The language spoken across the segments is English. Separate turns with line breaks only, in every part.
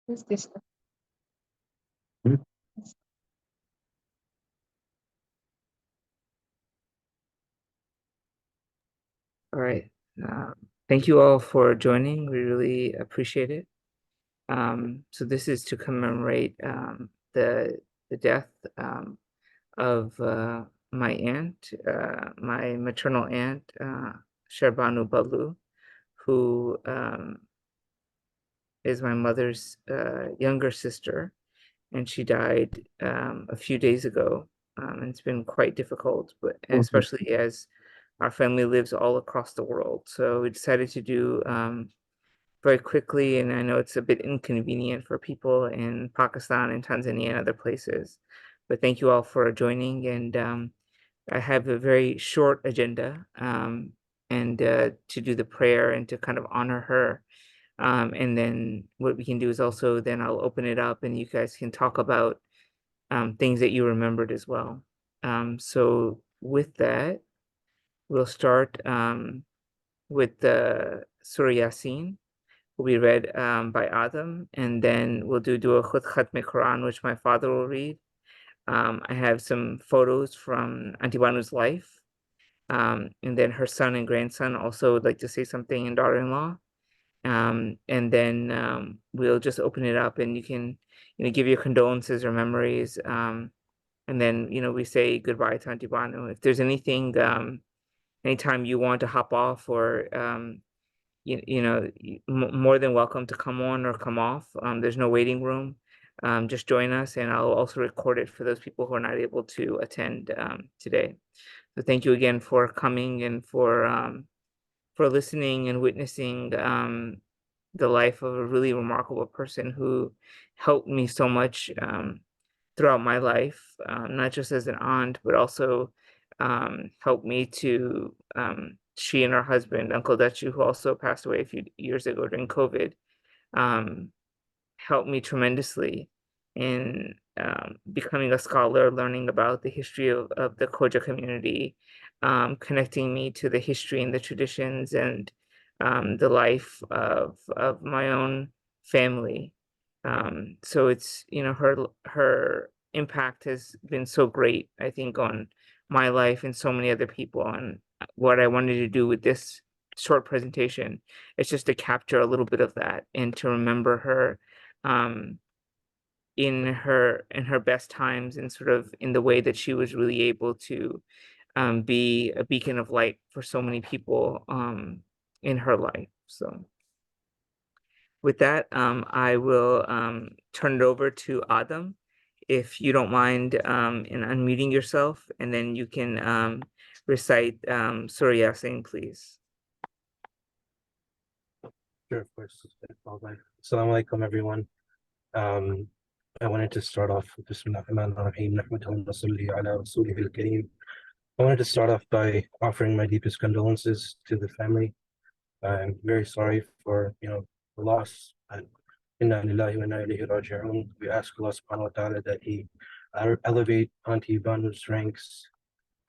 Who's this?
All right. Thank you all for joining. We really appreciate it. So this is to commemorate the death of my aunt, my maternal aunt, Sherbanu Bhalloo, who is my mother's younger sister, and she died a few days ago. And it's been quite difficult, but and especially as our family lives all across the world. So we decided to do very quickly, and I know it's a bit inconvenient for people in Pakistan and Tanzania and other places, but thank you all for joining. And I have a very short agenda, and to do the prayer and to kind of honor her. And then what we can do is also then I'll open it up and you guys can talk about things that you remembered as well. So with that, we'll start with the Surah Yasin will be read by Adam, and then we'll do a Khatme Quran, which my father will read. I have some photos from Auntie Banu's life, and then her son and grandson also would like to say something, and daughter-in-law. And then we'll just open it up, and you can, give your condolences or memories. And then, we say goodbye to Auntie Banu. If there's anything, anytime you want to hop off or more than welcome to come on or come off. There's no waiting room. Just join us, and I'll also record it for those people who are not able to attend today. So thank you again for coming and for listening and witnessing the life of a really remarkable person who helped me so much throughout my life, not just as an aunt, but also helped me to, she and her husband, Uncle Dutchy, who also passed away a few years ago during COVID, um, helped me tremendously in becoming a scholar, learning about the history of the Khoja community, connecting me to the history and the traditions and the life of my own family. So it's, her impact has been so great, I think, on my life and so many other people. And what I wanted to do with this short presentation is just to capture a little bit of that and to remember her um, in her best times and sort of in the way that she was really able to be a beacon of light for so many people in her life. So with that, I will turn it over to Adam, if you don't mind in unmuting yourself, and then you can recite Surah Yasin, please.
Sure, of course. Assalamu alaikum, everyone. I wanted to start off with Bismillahir-Rahmanir-Rahim. I wanted to start off by offering my deepest condolences to the family. I'm very sorry for the loss. Inna lillahi wa inna ilayhi raji'un. We ask Allah subhanahu wa ta'ala that He elevate Auntie Banu's ranks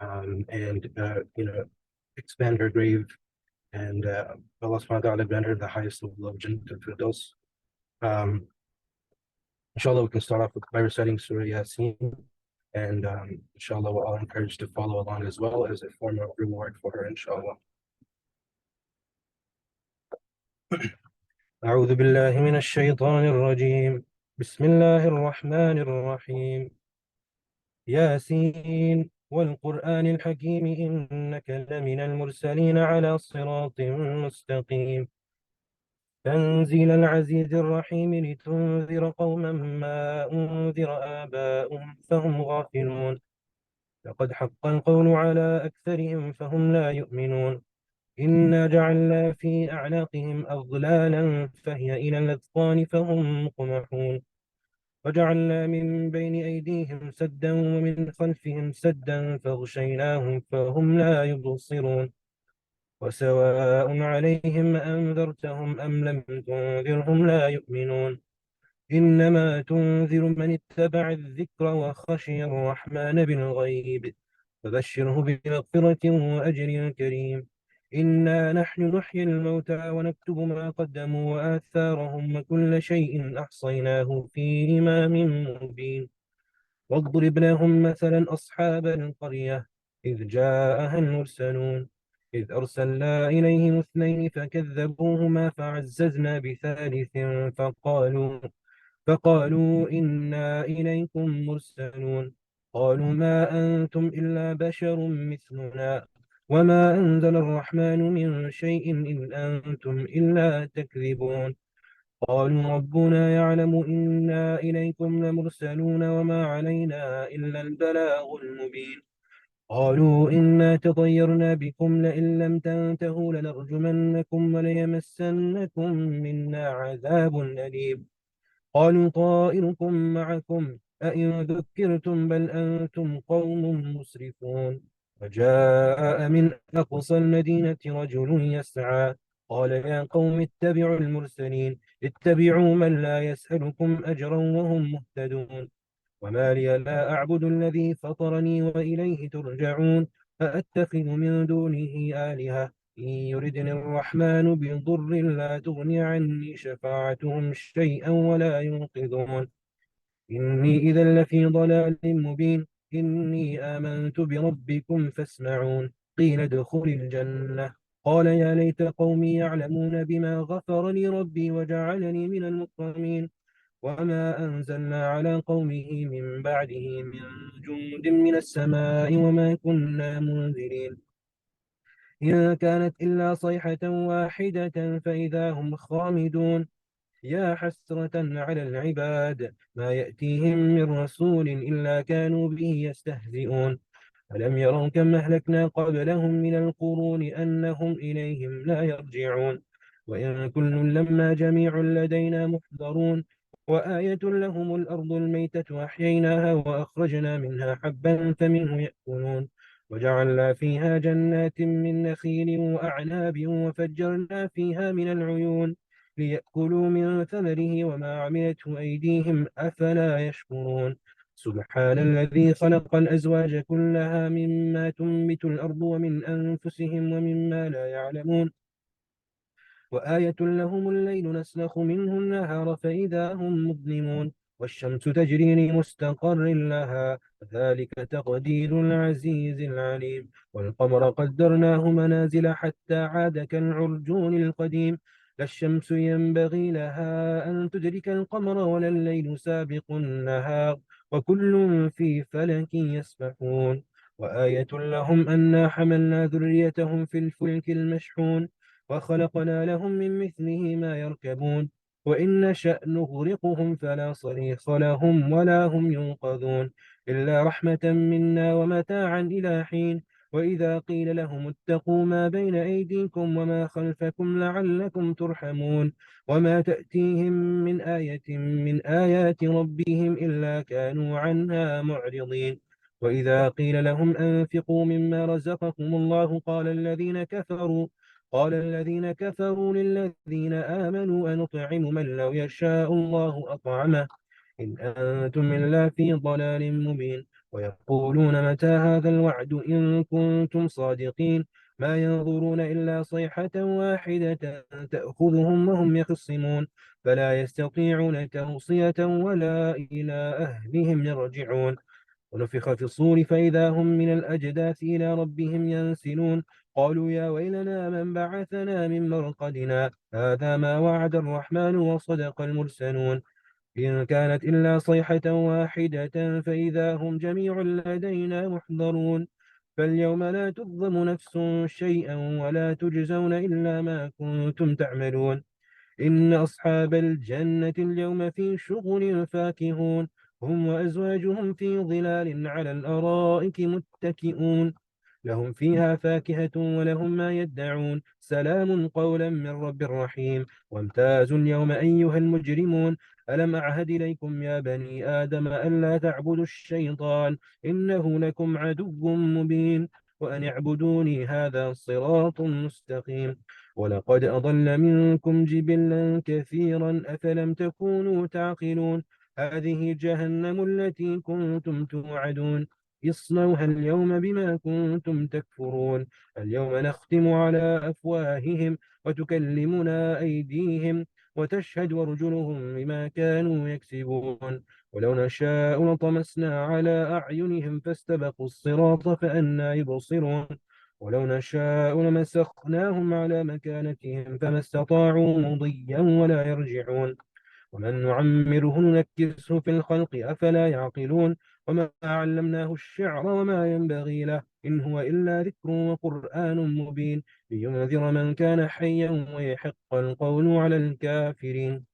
and expand her grave, and Allah subhanahu wa ta'ala grant her the highest level of Jannah al-Firdaus. Inshallah, we can start off by reciting Surah Yasin, and inshallah, we're all encouraged to follow along as well as a form of reward for her, inshallah. أعوذ بالله من الشيطان الرجيم. بسم الله الرحمن الرحيم. ياسين والقرآن الحكيم إنك لمن المرسلين على صراط مستقيم. تنزيل العزيز الرحيم لتنذر قوما ما أنذر آباؤهم فهم غافلون. لقد حق القول على أكثرهم فهم لا يؤمنون. إنا جعلنا في أعناقهم أغلالا فهي إلى الأذقان فهم مقمحون. وجعلنا من بين أيديهم سدا ومن خلفهم سدا فغشيناهم فهم لا يبصرون. وسواء عليهم أنذرتهم أم لم تنذرهم لا يؤمنون. إنما تنذر من اتبع الذكر وخشي الرحمن بالغيب فبشره بمغفرة وأجر كريم. إنا نحن نحيي الموتى ونكتب ما قدموا وآثارهم وكل شيء أحصيناه في إمام مبين. واضرب لهم مثلا أصحاب القرية إذ جاءها المرسلون إذ أرسلنا إليهم اثنين فكذبوهما فعززنا بثالث فقالوا إنا إليكم مرسلون. قالوا ما أنتم إلا بشر مثلنا وما أنزل الرحمن من شيء إن أنتم إلا تكذبون. قالوا ربنا يعلم إنا إليكم لمرسلون وما علينا إلا البلاغ المبين. قالوا إنا تطيرنا بكم لئن لم تنتهوا لنرجمنكم وليمسنكم منا عذاب أليم. قالوا طائركم معكم أئن ذكرتم بل أنتم قوم مسرفون. وجاء من أقصى المدينة رجل يسعى قال يا قوم اتبعوا المرسلين اتبعوا من لا يسألكم أجرا وهم مهتدون. وما لي لا أعبد الذي فطرني وإليه ترجعون. أأتخذ من دونه آلهة إن يردني الرحمن بضر لا تغني عني شفاعتهم شيئا ولا ينقذون. إني إذا لفي ضلال مبين. إني آمنت بربكم فاسمعون. قيل ادخل الجنة. قال يا ليت قومي يعلمون بما غفر لي ربي وجعلني من المكرمين. وما أنزلنا على قومه من بعده من جند من السماء وما كنا منزلين. إن كانت إلا صيحة واحدة فإذا هم خامدون. يا حسرة على العباد ما يأتيهم من رسول إلا كانوا به يستهزئون. ألم يروا كم أهلكنا قبلهم من القرون أنهم إليهم لا يرجعون. وإن كل لما جميع لدينا محضرون. وآية لهم الأرض الميتة أحييناها وأخرجنا منها حبا فمنه يأكلون. وجعلنا فيها جنات من نخيل وأعناب وفجرنا فيها من العيون ليأكلوا من ثمره وما عملته أيديهم أفلا يشكرون. سبحان الذي خلق الأزواج كلها مما تنبت الأرض ومن أنفسهم ومما لا يعلمون. وآية لهم الليل نسلخ منه النهار فإذا هم مظلمون. والشمس تجري لمستقر لها ذلك تقدير العزيز العليم. والقمر قدرناه منازل حتى عاد كالعرجون القديم. لا الشمس ينبغي لها أن تدرك القمر ولا الليل سابق النهار وكل في فلك يسبحون. وآية لهم أنا حملنا ذريتهم في الفلك المشحون وخلقنا لهم من مثله ما يركبون. وإن نشأ نغرقهم فلا صريخ لهم ولا هم ينقذون إلا رحمة منا ومتاعا إلى حين. وإذا قيل لهم اتقوا ما بين أيديكم وما خلفكم لعلكم ترحمون. وما تأتيهم من آية من آيات ربهم إلا كانوا عنها معرضين. وإذا قيل لهم أنفقوا مما رزقكم الله قال الذين كفروا للذين آمنوا أنطعم من لو يشاء الله أطعمه إن أنتم إلا في ضلال مبين. ويقولون متى هذا الوعد إن كنتم صادقين. ما ينظرون إلا صيحة واحدة تأخذهم وهم يخصمون. فلا يستطيعون توصية ولا إلى أهلهم يرجعون. ونفخ في الصور فإذا هم من الأجداث إلى ربهم ينسلون. قالوا يا ويلنا من بعثنا من مرقدنا هذا ما وعد الرحمن وصدق المرسلون. إن كانت إلا صيحة واحدة فإذا هم جميع لدينا محضرون. فاليوم لا تظلم نفس شيئا ولا تجزون إلا ما كنتم تعملون. إن أصحاب الجنة اليوم في شغل فاكهون. هم وأزواجهم في ظلال على الأرائك متكئون. لهم فيها فاكهة ولهم ما يدعون سلام قولا من رب رحيم. وامتازوا اليوم أيها المجرمون. ألم أعهد إليكم يا بني آدم ألا تعبدوا الشيطان إنه لكم عدو مبين. وأن اعبدوني هذا صراط مستقيم. ولقد أضل منكم جبلا كثيرا أفلم تكونوا تعقلون. هذه جهنم التي كنتم توعدون اصلوها اليوم بما كنتم تكفرون اليوم نختم على أفواههم وتكلمنا أيديهم وتشهد أرجلهم بما كانوا يكسبون ولو نشاء لطمسنا على أعينهم فاستبقوا الصراط فأنى يبصرون ولو نشاء لمسخناهم على مكانتهم فما استطاعوا مضيا ولا يرجعون ومن نعمره ننكسه في الخلق أفلا يعقلون وما علمناه الشعر وما ينبغي له إن هو إلا ذكر وقرآن مبين لينذر من كان حيا ويحق القول على الكافرين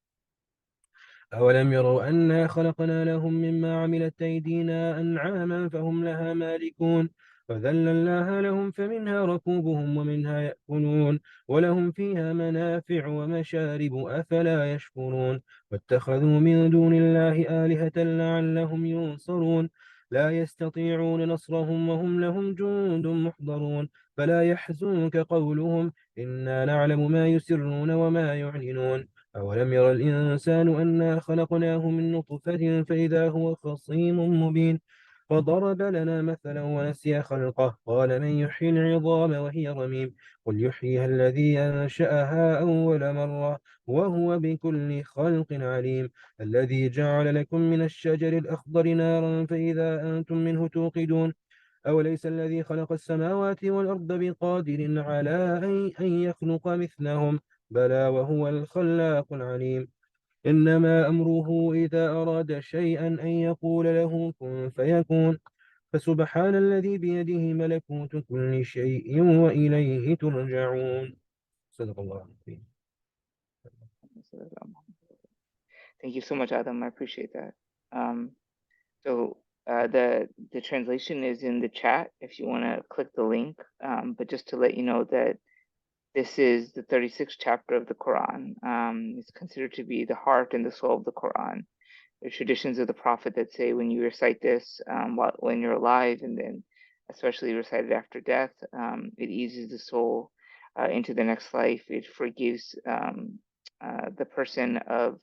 أولم يروا أنا خلقنا لهم مما عملت أيدينا أنعاما فهم لها مالكون فذللناها لهم فمنها ركوبهم ومنها يأكلون ولهم فيها منافع ومشارب أفلا يشكرون واتخذوا من دون الله آلهة لعلهم ينصرون لا يستطيعون نصرهم وهم لهم جند محضرون فلا يحزنك قولهم إنا نعلم ما يسرون وما يعلنون أولم ير الإنسان أنا خلقناه من نطفة فإذا هو خصيم مبين فضرب لنا مثلا ونسي خلقه قال من يحيي العظام وهي رميم قل يحييها الذي أنشأها أول مرة وهو بكل خلق عليم الذي جعل لكم من الشجر الأخضر نارا فإذا أنتم منه توقدون أوليس الذي خلق السماوات والأرض بقادر على أن يخلق مثلهم بلى وهو الخلاق العليم إنما أمره إذا أراد شيئا أن يقول له كن فيكون فسبحان الذي بيده ملكوت كل شيء وإليه ترجعون صدق الله العظيم.
Thank you so much, Adam. I appreciate that. So the translation is in the chat if you want to click the link. But just to let you know that this is the 36th chapter of the Quran. It's considered to be the heart and the soul of the Quran. There are traditions of the Prophet that say when you recite this when you're alive, and then especially recited after death, it eases the soul into the next life. It forgives the person of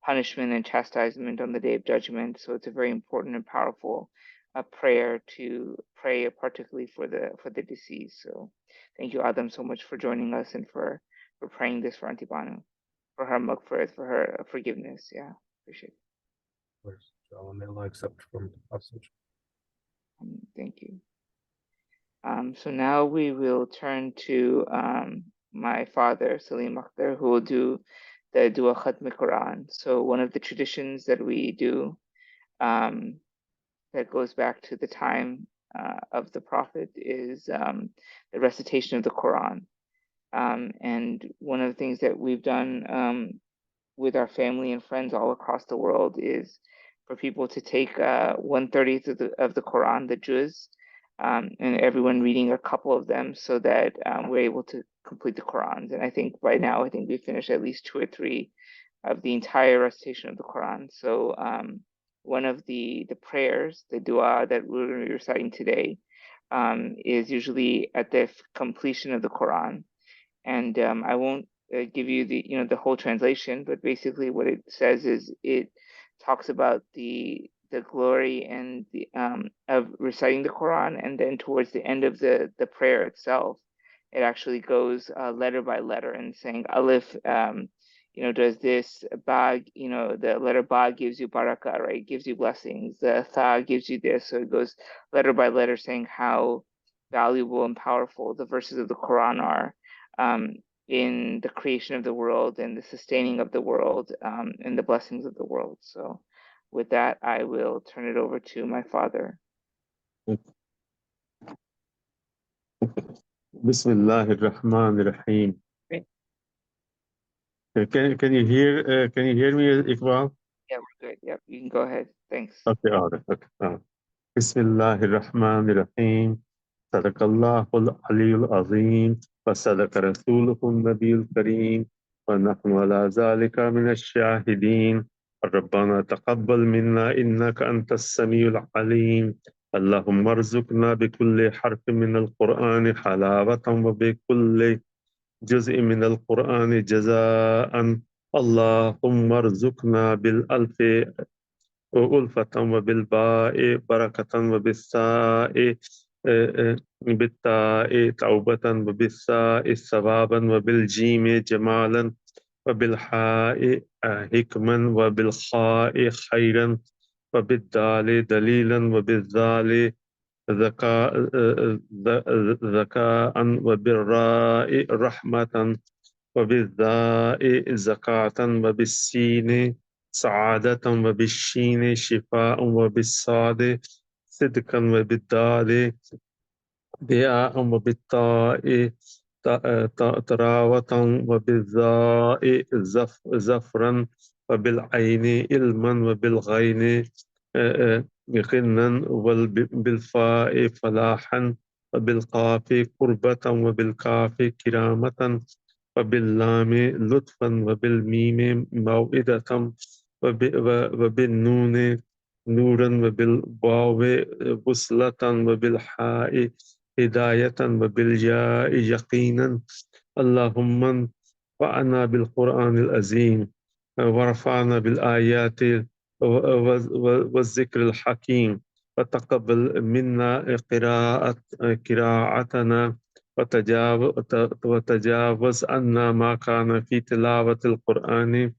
punishment and chastisement on the day of judgment. So it's a very important and powerful prayer to pray, particularly for the deceased. So thank you, Adam, so much for joining us and for praying this for Auntie Banu, for her maghfirah, for her forgiveness. Yeah, appreciate it.
Of course, may Allah accept from us.
Thank you. So now we will turn to my father, Salim Akhtar, who will do the Dua Khatme Quran. So one of the traditions that we do that goes back to the time of the Prophet is the recitation of the Quran. And one of the things that we've done with our family and friends all across the world is for people to take 1/30 of the Quran, the juz, and everyone reading a couple of them so that we're able to complete the Qurans. And I think by now, I think we finished at least 2 or 3 of the entire recitation of the Quran. So one of the prayers, the dua that we're going to be reciting today, is usually at the completion of the Quran. And I won't give you the whole translation, but basically what it says is it talks about the glory and the of reciting the Quran, and then towards the end of the prayer itself, it actually goes letter by letter and saying Alif, does this, Ba, the letter Ba gives you barakah, right? Gives you blessings. The Tha gives you this. So it goes letter by letter saying how valuable and powerful the verses of the Quran are in the creation of the world and the sustaining of the world and the blessings of the world. So with that, I will turn it over to my father.
Bismillah ar-Rahman ar-Rahim. Can you hear me, Iqbal?
Yeah, we're good. Yep, you can go ahead. Thanks.
Okay, all right. Okay. Bismillah ar-Rahman ar-Rahim. Sadaqallahu al-Aliyyul Azim. وصدق رسوله النبي الكريم ونحن على ذلك من الشاهدين ربنا تقبل منا إنك أنت السميع العليم اللهم ارزقنا بكل حرف من القرآن حلاوة وبكل جزء من القرآن جزاء اللهم ارزقنا بالألف ألفة وبالباء بركة وبالساء بالتاء توبة وبالساء ثوابا وبالجيم جمالا وبالحاء حكما وبالخاء خيرا وبالدال دليلا وبالذال ذكاء وبالراء رحمة وبالذاء زكاة وبالسين سعادة وبالشين شفاء وبالصاد صدقا وبالدال ضياء وبالطاء تراوة وبالظاء زفرا وبالعين علما وبالغين غنا وبالفاء فلاحا وبالقاف قربة وبالكاف كرامة وباللام لطفا وبالميم موئدة وبالنون نورا وبالواو بصلة وبالحاء هداية وبالياء يقينا. اللهم انفعنا بالقرآن العظيم ورفعنا بالآيات والذكر الحكيم وتقبل منا قراءتنا وتجاوز عنا ما كان في تلاوة القرآن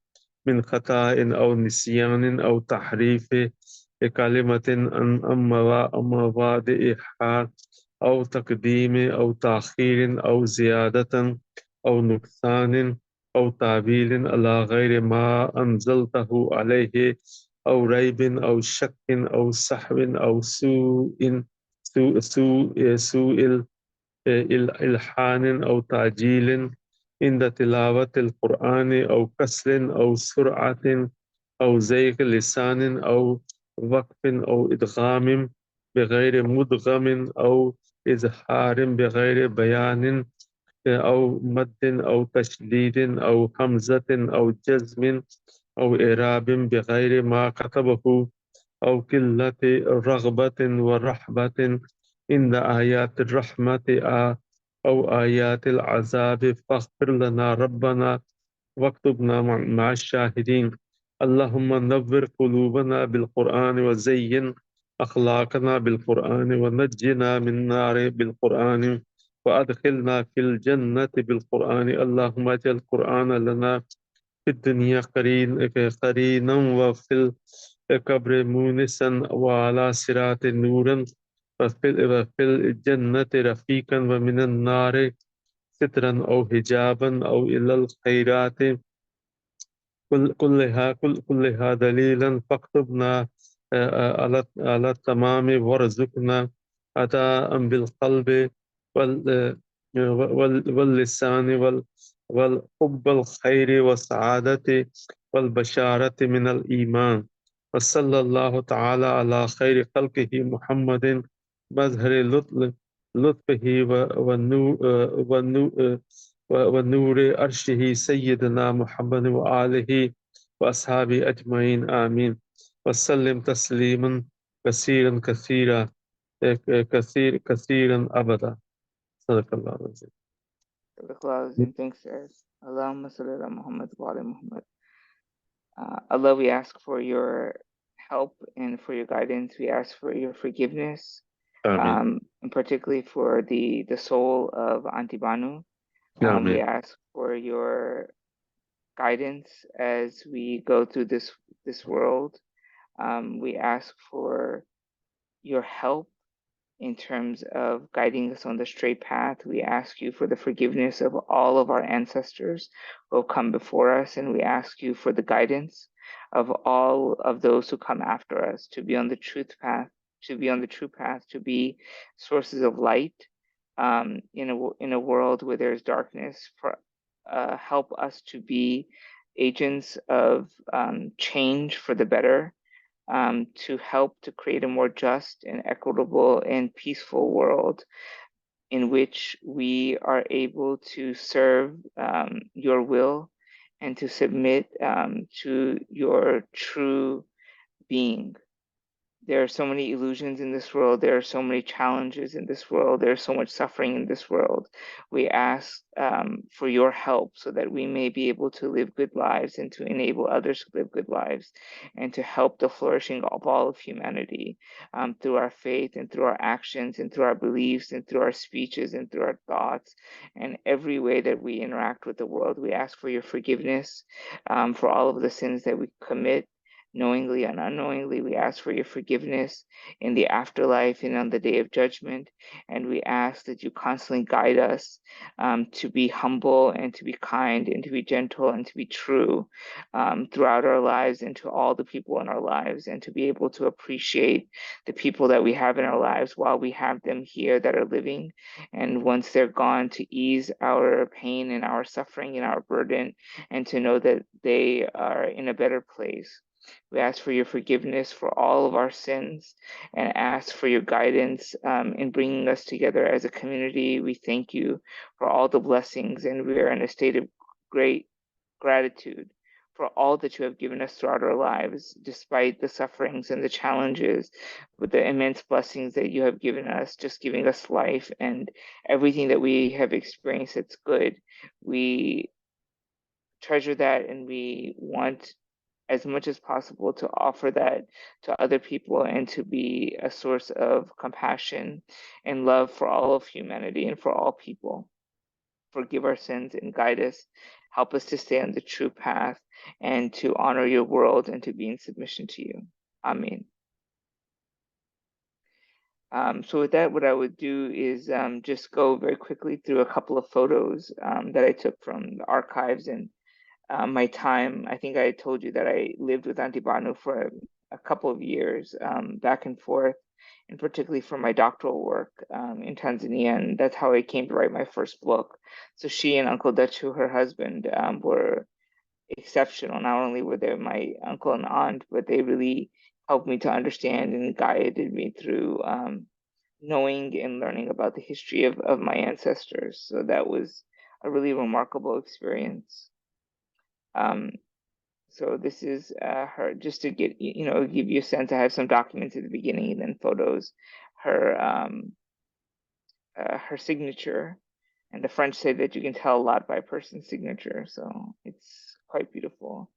من خطأ أو نسيان أو تحريف كلمة عن مواضعها أو تقديم أو تأخير أو زيادة أو نقصان أو تعديل على غير ما أنزلته عليه أو ريب أو شك أو سحو أو سوء إلحان أو تعجيل عند تلاوة القرآن أو كسل أو سرعة أو زيغ لسان أو وقف أو إدغام بغير مدغم أو إظهار بغير بيان أو مد أو تشديد أو همزة أو جزم أو إعراب بغير ما كتبه أو قلة رغبة ورحبة عند آيات الرحمة أو آيات العذاب فاغفر لنا ربنا واكتبنا مع الشاهدين. اللهم نور قلوبنا بالقرآن وزين أخلاقنا بالقرآن ونجنا من نار بالقرآن وأدخلنا في الجنة بالقرآن. اللهم اجعل القرآن لنا في الدنيا قرينا وفي القبر مونسا وعلى صراط نورا وفي الجنة رفيقا ومن النار سترا أو حجابا أو إلى الخيرات كلها دليلا فاكتبنا على التمام وارزقنا أداء بالقلب واللسان والحب الخير والسعادة والبشارة من الإيمان. وصلى الله تعالى على خير خلقه محمد مظهر لطفه ونور عرشه سيدنا محمد وآله وأصحابه أجمعين آمين. وسلم تسليما كثيرا كثيرا كثيرا أبدا. صدق الله العظيم.
Thanks, sir. Allahumma salli ala Muhammad wa ala Muhammad. Allah, we ask for your help and for your guidance. We ask for your forgiveness, and particularly for the soul of Auntie Banu. We ask for your guidance as we go through this world. We ask for your help in terms of guiding us on the straight path. We ask you for the forgiveness of all of our ancestors who have come before us, and we ask you for the guidance of all of those who come after us to be on the truth path, to be on the true path, to be sources of light in a world where there's darkness. For help us to be agents of change for the better. To help to create a more just and equitable and peaceful world in which we are able to serve your will and to submit to your true being. There are so many illusions in this world. There are so many challenges in this world. There's so much suffering in this world. We ask for your help so that we may be able to live good lives and to enable others to live good lives and to help the flourishing of all of humanity through our faith and through our actions and through our beliefs and through our speeches and through our thoughts and every way that we interact with the world. We ask for your forgiveness for all of the sins that we commit knowingly and unknowingly. We ask for your forgiveness in the afterlife and on the day of judgment. And we ask that you constantly guide us to be humble and to be kind and to be gentle and to be true throughout our lives and to all the people in our lives, and to be able to appreciate the people that we have in our lives while we have them here that are living. And once they're gone, to ease our pain and our suffering and our burden, and to know that they are in a better place. We ask for your forgiveness for all of our sins and ask for your guidance in bringing us together as a community. We thank you for all the blessings, and we are in a state of great gratitude for all that you have given us throughout our lives, despite the sufferings and the challenges, with the immense blessings that you have given us, just giving us life and everything that we have experienced that's good. We treasure that, and we want as much as possible to offer that to other people and to be a source of compassion and love for all of humanity and for all people. Forgive our sins and guide us. Help us to stay on the true path and to honor your world and to be in submission to you. Amen. So with that, what I would do is just go very quickly through a couple of photos that I took from the archives and my time. I think I told you that I lived with Auntie Banu for a couple of years, back and forth, and particularly for my doctoral work in Tanzania. And that's how I came to write my first book. So she and Uncle Dachu, her husband, were exceptional. Not only were they my uncle and aunt, but they really helped me to understand and guided me through knowing and learning about the history of my ancestors. So that was a really remarkable experience. So this is her, just to get, give you a sense. I have some documents at the beginning and then photos. Her signature, and the French say that you can tell a lot by a person's signature, so it's quite beautiful.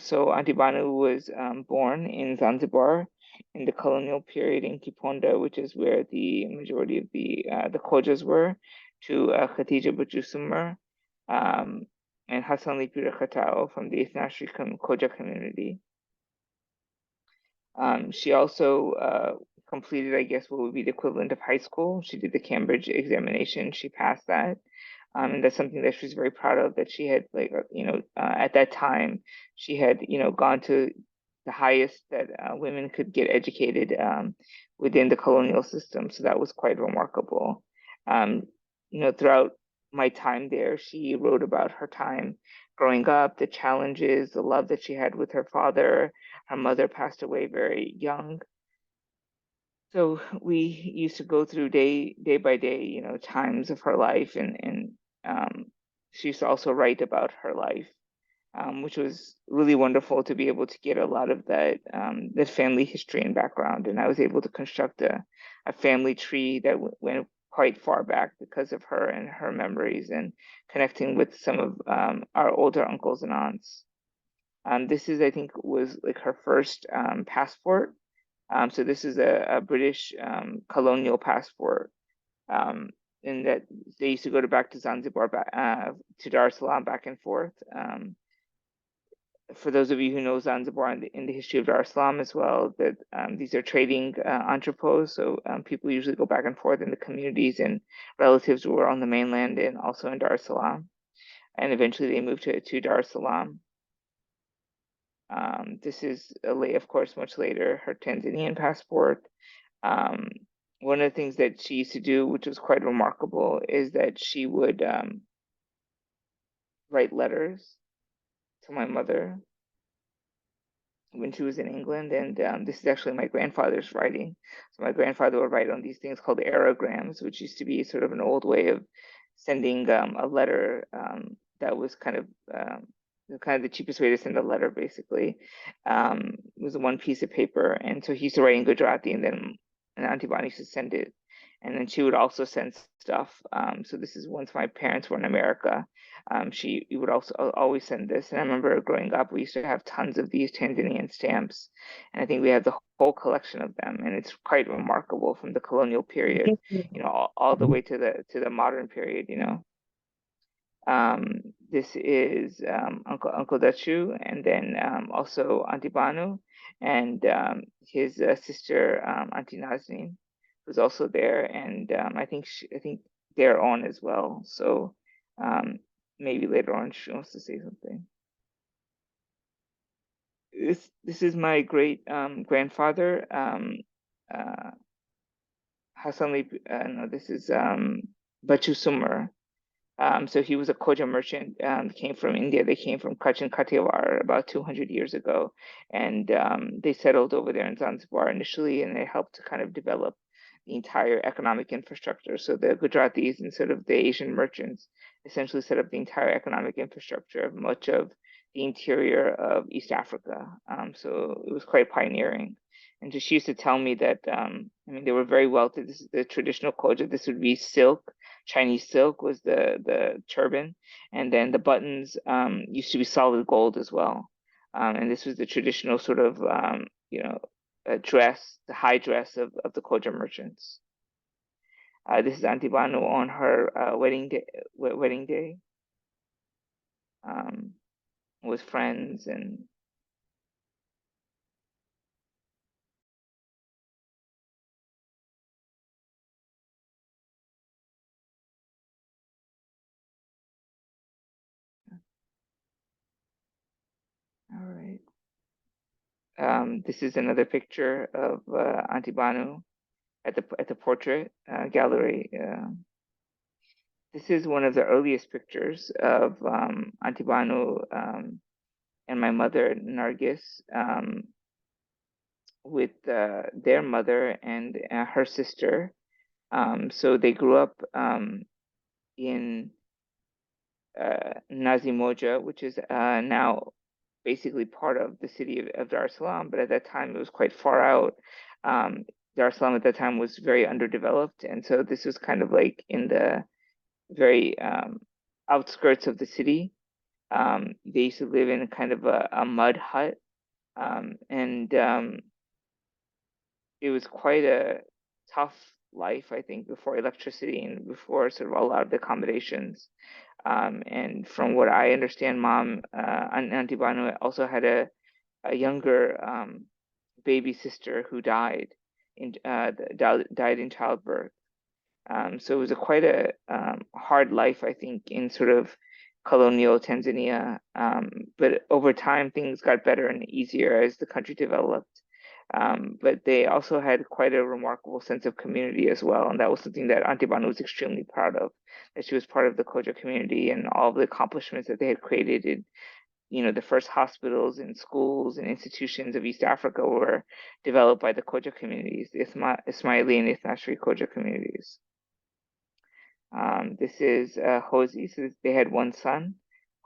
So Auntie Banu was born in Zanzibar in the colonial period in Kiponda, which is where the majority of the Khojas were, to Khadija Bujusumar and Hassan Lipira Khatao from the Ethnashi Khoja community. She also completed, I guess, what would be the equivalent of high school. She did the Cambridge examination. She passed that. And that's something that she's very proud of, that she had, like, at that time, she had, gone to the highest that women could get educated within the colonial system. So that was quite remarkable. Throughout my time there, she wrote about her time growing up, the challenges, the love that she had with her father. Her mother passed away very young. So we used to go through day by day, times of her life, and she used to also write about her life, which was really wonderful to be able to get a lot of that family history and background. And I was able to construct a family tree that went quite far back because of her and her memories, and connecting with some of our older uncles and aunts. This is, I think, was like her first passport. So this is a British colonial passport, in that they used to go back to Zanzibar, to Dar es Salaam, back and forth. For those of you who know Zanzibar and in the history of Dar es Salaam as well, that these are trading entrepôts. So people usually go back and forth in the communities, and relatives who were on the mainland and also in Dar es Salaam. And eventually they moved to Dar es Salaam. This is, of course, much later, her Tanzanian passport. One of the things that she used to do, which was quite remarkable, is that she would write letters to my mother when she was in England. And this is actually my grandfather's writing. So my grandfather would write on these things called aerograms, which used to be sort of an old way of sending a letter that was kind of kind of the cheapest way to send a letter, basically. Was one piece of paper, and so he used to write in Gujarati, and then Auntie Bonnie used to send it, and then she would also send stuff. So this is once my parents were in America. She would also always send this, and I remember growing up, we used to have tons of these Tanzanian stamps, and I think we have the whole collection of them, and it's quite remarkable from the colonial period, all the way to the modern period, This is Uncle Dachu, and then also Auntie Banu, and his sister Auntie Nazneen, who's also there, and I think they're on as well. So maybe later on she wants to say something. This is my great grandfather, Hassan. No, this is Bachu Sumar. So he was a Koja merchant, came from India. They came from Kutch and Kathiawar about 200 years ago. And they settled over there in Zanzibar initially, and they helped to kind of develop the entire economic infrastructure. So the Gujaratis and sort of the Asian merchants essentially set up the entire economic infrastructure of much of the interior of East Africa. So it was quite pioneering. And she used to tell me that, they were very wealthy. This is the traditional Koja. This would be silk. Chinese silk was the turban, and then the buttons used to be solid gold as well. And this was the traditional sort of dress, the high dress of the Koja merchants. This is Auntie Banu on her wedding day, with friends and. All right. This is another picture of Auntie Banu at the portrait gallery. This is one of the earliest pictures of Auntie Banu and my mother Nargis with their mother and her sister. So they grew up in Nazimoja, which is now basically part of the city of Dar es Salaam, but at that time it was quite far out. Dar es Salaam at that time was very underdeveloped, and so this was kind of like in the very outskirts of the city. They used to live in kind of a mud hut, and it was quite a tough life, I think, before electricity and before sort of a lot of the accommodations. And from what I understand, Mom Auntie Banu also had a younger baby sister who died in childbirth. So it was quite a hard life, I think, in sort of colonial Tanzania. But over time, things got better and easier as the country developed. But they also had quite a remarkable sense of community as well. And that was something that Auntie Banu was extremely proud of, that she was part of the Koja community and all the accomplishments that they had created. The first hospitals and schools and institutions of East Africa were developed by the Koja communities, the Ismaili and Ithnashri Koja communities. This is Hosi. So they had one son,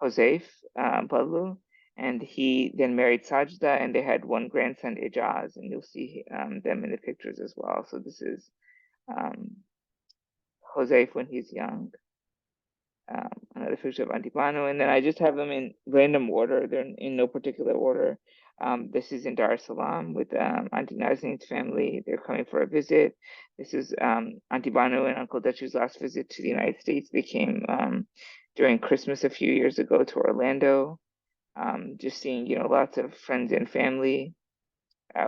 Joseph Bhalloo, and he then married Sajda, and they had one grandson, Ijaz, and you'll see them in the pictures as well. So this is Joseph when he's young. Another picture of Auntie Banu, and then I just have them in random order. They're in no particular order. This is in Dar es Salaam with Auntie Nazneen's family. They're coming for a visit. This is Auntie Banu and Uncle Dachu's last visit to the United States. They came during Christmas a few years ago to Orlando. Just seeing, lots of friends and family.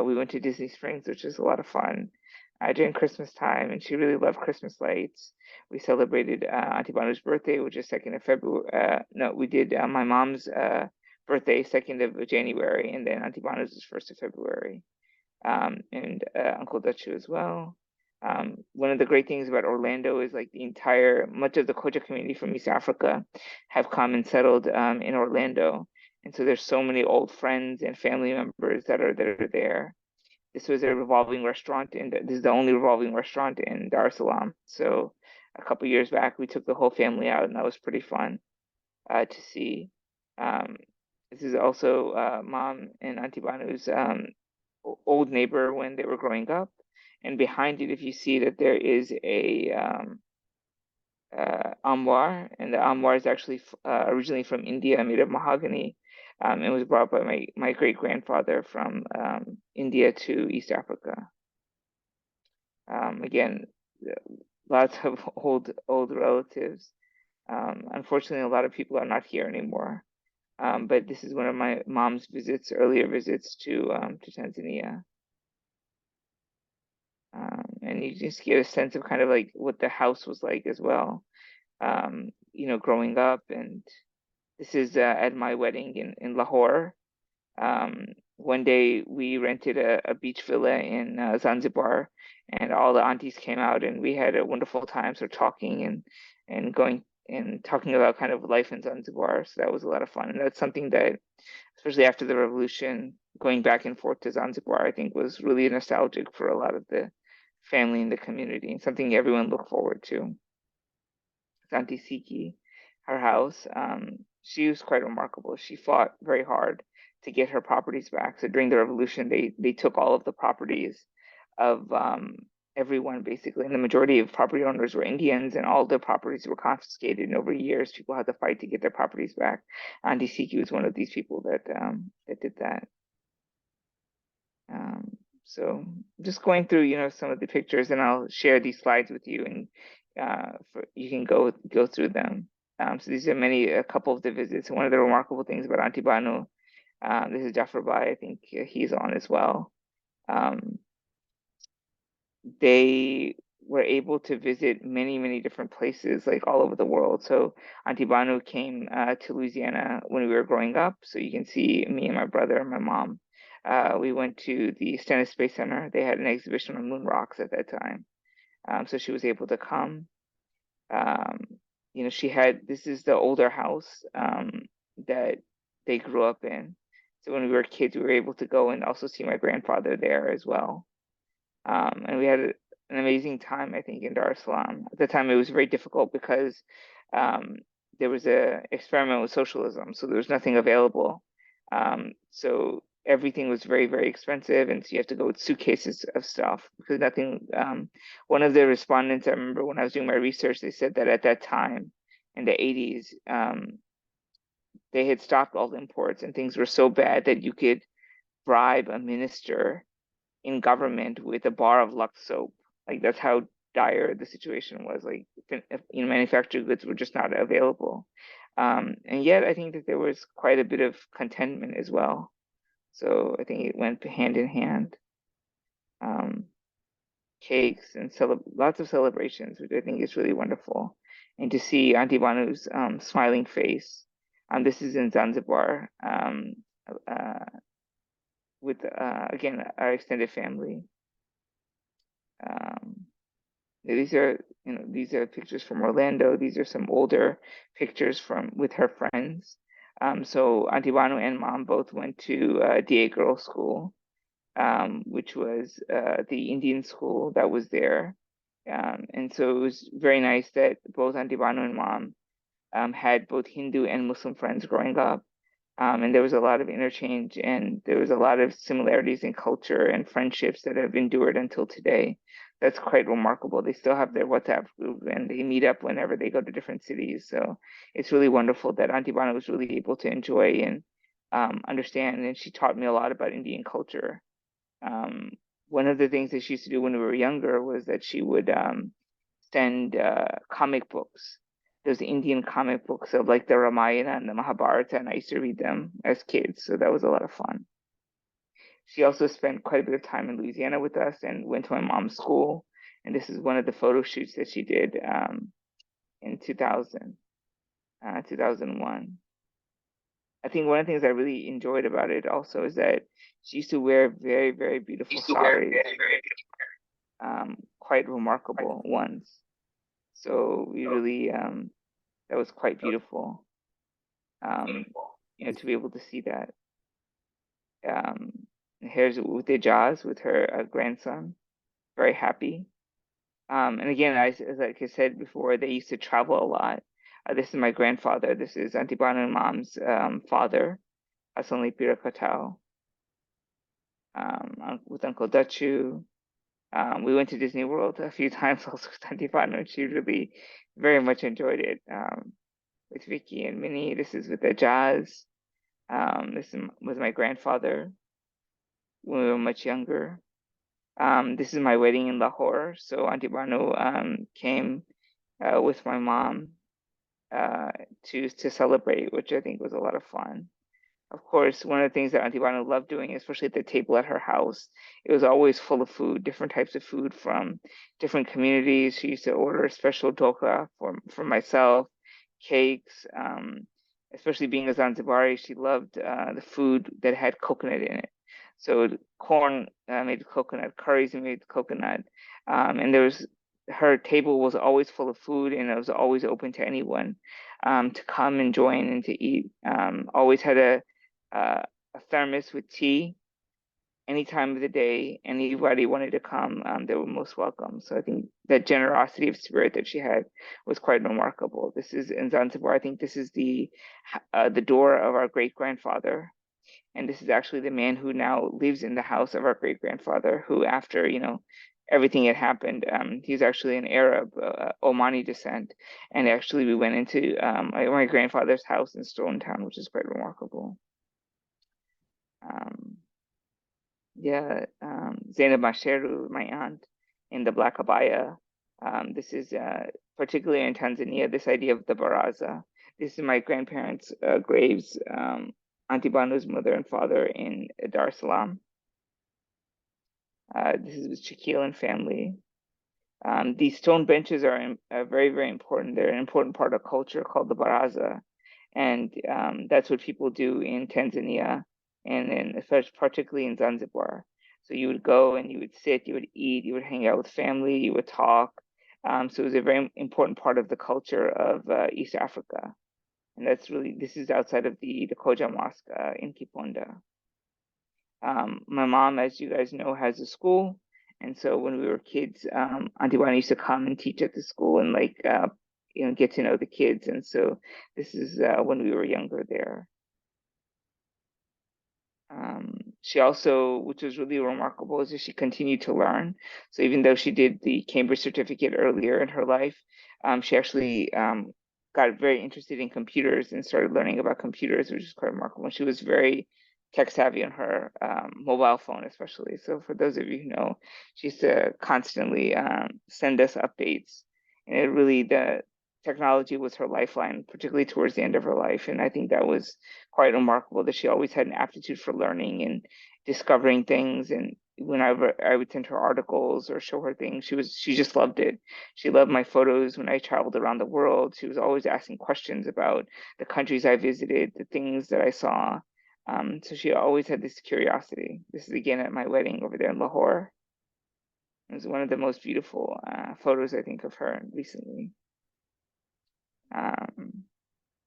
We went to Disney Springs, which was a lot of fun during Christmas time, and she really loved Christmas lights. We celebrated Auntie Banu's birthday, which is 2nd of February. No, we did my mom's birthday, 2nd of January, and then Auntie Banu's is 1st of February, and Uncle Dachu as well. One of the great things about Orlando is like much of the Koja community from East Africa have come and settled in Orlando. And so there's so many old friends and family members that are there. This was a revolving restaurant, and this is the only revolving restaurant in Dar es Salaam. So a couple years back, we took the whole family out, and that was pretty fun to see. This is also Mom and Auntie Banu's old neighbor when they were growing up. And behind it, if you see that there is a armoire, and the armoire is actually originally from India, made of mahogany. It was brought by my great grandfather from India to East Africa. Again, lots of old relatives. Unfortunately, a lot of people are not here anymore. But this is one of my mom's earlier visits to Tanzania. And you just get a sense of kind of like what the house was like as well, growing up. And this is at my wedding in Lahore. One day we rented a beach villa in Zanzibar, and all the aunties came out, and we had a wonderful time, sort of talking and going and talking about kind of life in Zanzibar. So that was a lot of fun, and that's something that, especially after the revolution, going back and forth to Zanzibar, I think was really nostalgic for a lot of the family in the community, and something everyone looked forward to. Auntie Siki, her house, she was quite remarkable. She fought very hard to get her properties back. So during the revolution, they took all of the properties of everyone basically, and the majority of property owners were Indians, and all their properties were confiscated. And over years, people had to fight to get their properties back. Auntie Siki was one of these people that did that. So just going through, some of the pictures, and I'll share these slides with you, and you can go through them. So these are a couple of the visits. One of the remarkable things about Auntie Banu, this is Jafar Bai, I think he's on as well. They were able to visit many, many different places, like all over the world. So Auntie Banu came to Louisiana when we were growing up. So you can see me and my brother and my mom. We went to the Stennis Space Center. They had an exhibition on moon rocks at that time. So she was able to come. This is the older house that they grew up in. So when we were kids, we were able to go and also see my grandfather there as well. And we had an amazing time, I think, in Dar es Salaam. At the time, it was very difficult because there was an experiment with socialism, so there was nothing available. So everything was very, very expensive, and so you have to go with suitcases of stuff because nothing. One of the respondents, I remember when I was doing my research, they said that at that time, in the 80s, they had stopped all imports, and things were so bad that you could bribe a minister in government with a bar of Lux soap. Like that's how dire the situation was. Like manufactured goods were just not available, and yet I think that there was quite a bit of contentment as well. So I think it went hand in hand. Cakes and lots of celebrations, which I think is really wonderful. And to see Auntie Banu's smiling face. This is in Zanzibar with again our extended family. These are pictures from Orlando. These are some older pictures with her friends. So Auntie Banu and Mom both went to DA Girls School, which was the Indian school that was there. And so it was very nice that both Auntie Banu and Mom had both Hindu and Muslim friends growing up. And there was a lot of interchange, and there was a lot of similarities in culture and friendships that have endured until today. That's quite remarkable. They still have their WhatsApp group, and they meet up whenever they go to different cities. So it's really wonderful that Auntie Bana was really able to enjoy and understand, and she taught me a lot about Indian culture. One of the things that she used to do when we were younger was that she would send comic books, those Indian comic books of like the Ramayana and the Mahabharata, and I used to read them as kids, so that was a lot of fun. She also spent quite a bit of time in Louisiana with us and went to my mom's school, and this is one of the photo shoots that she did in 2001. I think one of the things I really enjoyed about it also is that she used to wear very, very beautiful saris, quite remarkable ones. So we really that was quite beautiful, to be able to see that. Here's with Ijaz with her grandson, very happy. And again, like I said before, they used to travel a lot. This is my grandfather. This is Auntie Bana and Mom's father. Hasan Pira Katao, with Uncle Dachu. We went to Disney World a few times also with Auntie Fatma, and she really very much enjoyed it. With Vicky and Minnie. This is with the Jazz. This is with my grandfather when we were much younger. This is my wedding in Lahore. So Auntie Banu came with my mom to celebrate, which I think was a lot of fun. Of course, one of the things that Auntie Banu loved doing, especially at the table at her house, it was always full of food, different types of food from different communities. She used to order special dokra for myself, cakes. Especially being a Zanzibari, she loved the food that had coconut in it. So corn made with coconut, curries made with coconut, and her table was always full of food, and it was always open to anyone to come and join and to eat. Always had a thermos with tea any time of the day. Anybody wanted to come, they were most welcome. So I think that generosity of spirit that she had was quite remarkable. This is in Zanzibar. I think this is the door of our great grandfather, and this is actually the man who now lives in the house of our great grandfather. Who, after everything had happened, he's actually an Arab, Omani descent, and actually we went into my grandfather's house in Stone Town, which is quite remarkable. Zainab Masheru, my aunt, in the black abaya. This is particularly in Tanzania, this idea of the baraza. This is my grandparents' graves, Auntie Banu's mother and father in Dar es Salaam. This is with Shakil and family. These stone benches are very, very important. They're an important part of culture called the baraza. And that's what people do in Tanzania and particularly in Zanzibar. So you would go and you would sit, you would eat, you would hang out with family, you would talk. So it was a very important part of the culture of East Africa. And this is outside of the Koja Mosque in Kiponda. My mom, as you guys know, has a school. And so when we were kids, Auntie Wani used to come and teach at the school and get to know the kids. And so this is when we were younger there. She also, which was really remarkable, is that she continued to learn. So even though she did the Cambridge certificate earlier in her life, she actually got very interested in computers and started learning about computers, which is quite remarkable. She was very tech savvy on her mobile phone, especially. So for those of you who know, she used to constantly send us updates, and the technology was her lifeline, particularly towards the end of her life. And I think that was quite remarkable that she always had an aptitude for learning and discovering things. And whenever I would send her articles or show her things, she just loved it. She loved my photos when I traveled around the world. She was always asking questions about the countries I visited, the things that I saw. So she always had this curiosity. This is again at my wedding over there in Lahore. It was one of the most beautiful photos I think of her recently.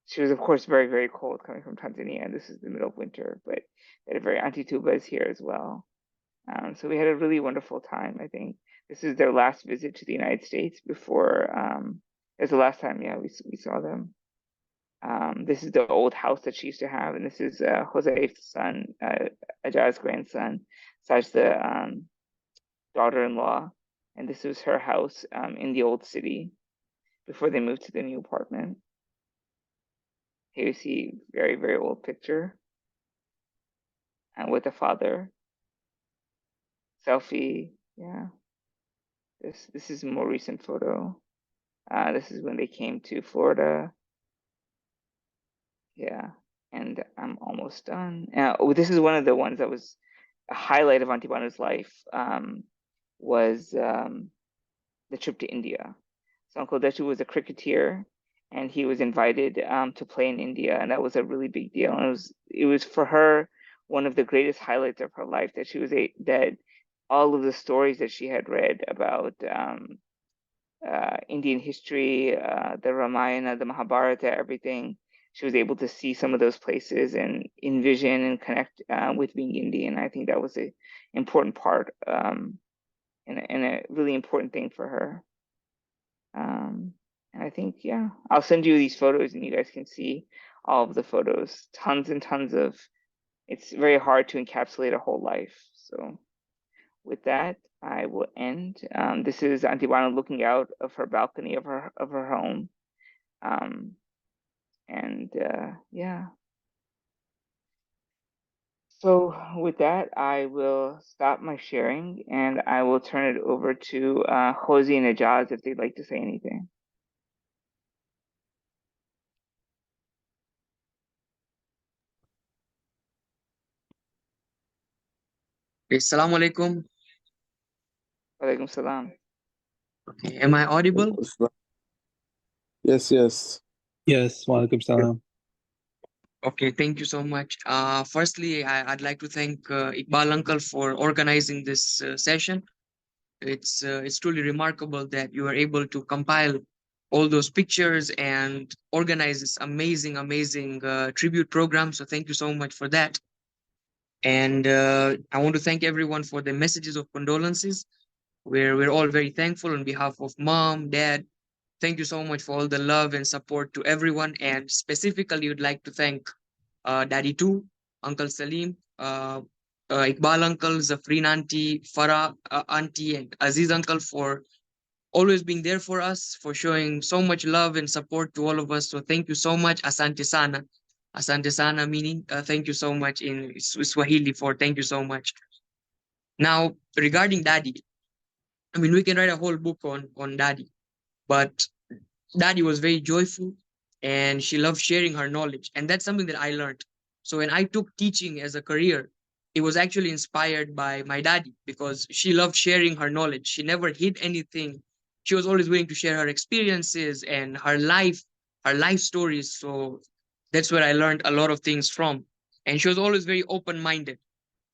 She was, of course, very, very cold coming from Tanzania, and this is the middle of winter, but they had a very Auntie Tuba is here as well. So we had a really wonderful time, I think. This is their last visit to the United States before, it was the last time, we saw them. This is the old house that she used to have, and this is Jose's son, Ajah's grandson, Saj the daughter-in-law, and this was her house in the old city before they moved to the new apartment. Here you see very, very old picture with the father. Selfie, yeah. This is a more recent photo. This is when they came to Florida. Yeah, and I'm almost done. This is one of the ones that was a highlight of Auntie Banu's life, was the trip to India. So Uncle Detu was a cricketer, and he was invited to play in India, and that was a really big deal. And it was for her one of the greatest highlights of her life that all of the stories that she had read about Indian history, the Ramayana, the Mahabharata, everything. She was able to see some of those places and envision and connect with being Indian. I think that was an important part and a really important thing for her. And I think, I'll send you these photos and you guys can see all of the photos. Tons and tons of it's very hard to encapsulate a whole life. So with that, I will end. This is Auntie Banu looking out of her balcony of her home. Yeah. So with that, I will stop my sharing and I will turn it over to Josie and Ajaz if they'd like to say anything.
Assalamu alaikum.
Walaikum salam.
Okay, am I audible?
Yes, yes.
Yes, walaikum salam.
Okay, thank you so much. Firstly, I'd like to thank Iqbal uncle for organizing this session. It's truly remarkable that you are able to compile all those pictures and organize this amazing tribute program. So thank you so much for that. And I want to thank everyone for the messages of condolences. We're all very thankful on behalf of mom, dad. Thank you so much for all the love and support to everyone. And specifically, would like to thank Daddy too, Uncle Salim, Iqbal uncle, Zafreen auntie, Farah auntie, and Aziz uncle for always being there for us, for showing so much love and support to all of us. So thank you so much. Asante sana. Asante sana meaning thank you so much in Swahili for thank you so much. Now, regarding Daddy, I mean, we can write a whole book on Daddy, but Daddy was very joyful and she loved sharing her knowledge. And that's something that I learned. So when I took teaching as a career, it was actually inspired by my daddy because she loved sharing her knowledge. She never hid anything. She was always willing to share her experiences and her life stories. So that's where I learned a lot of things from. And she was always very open-minded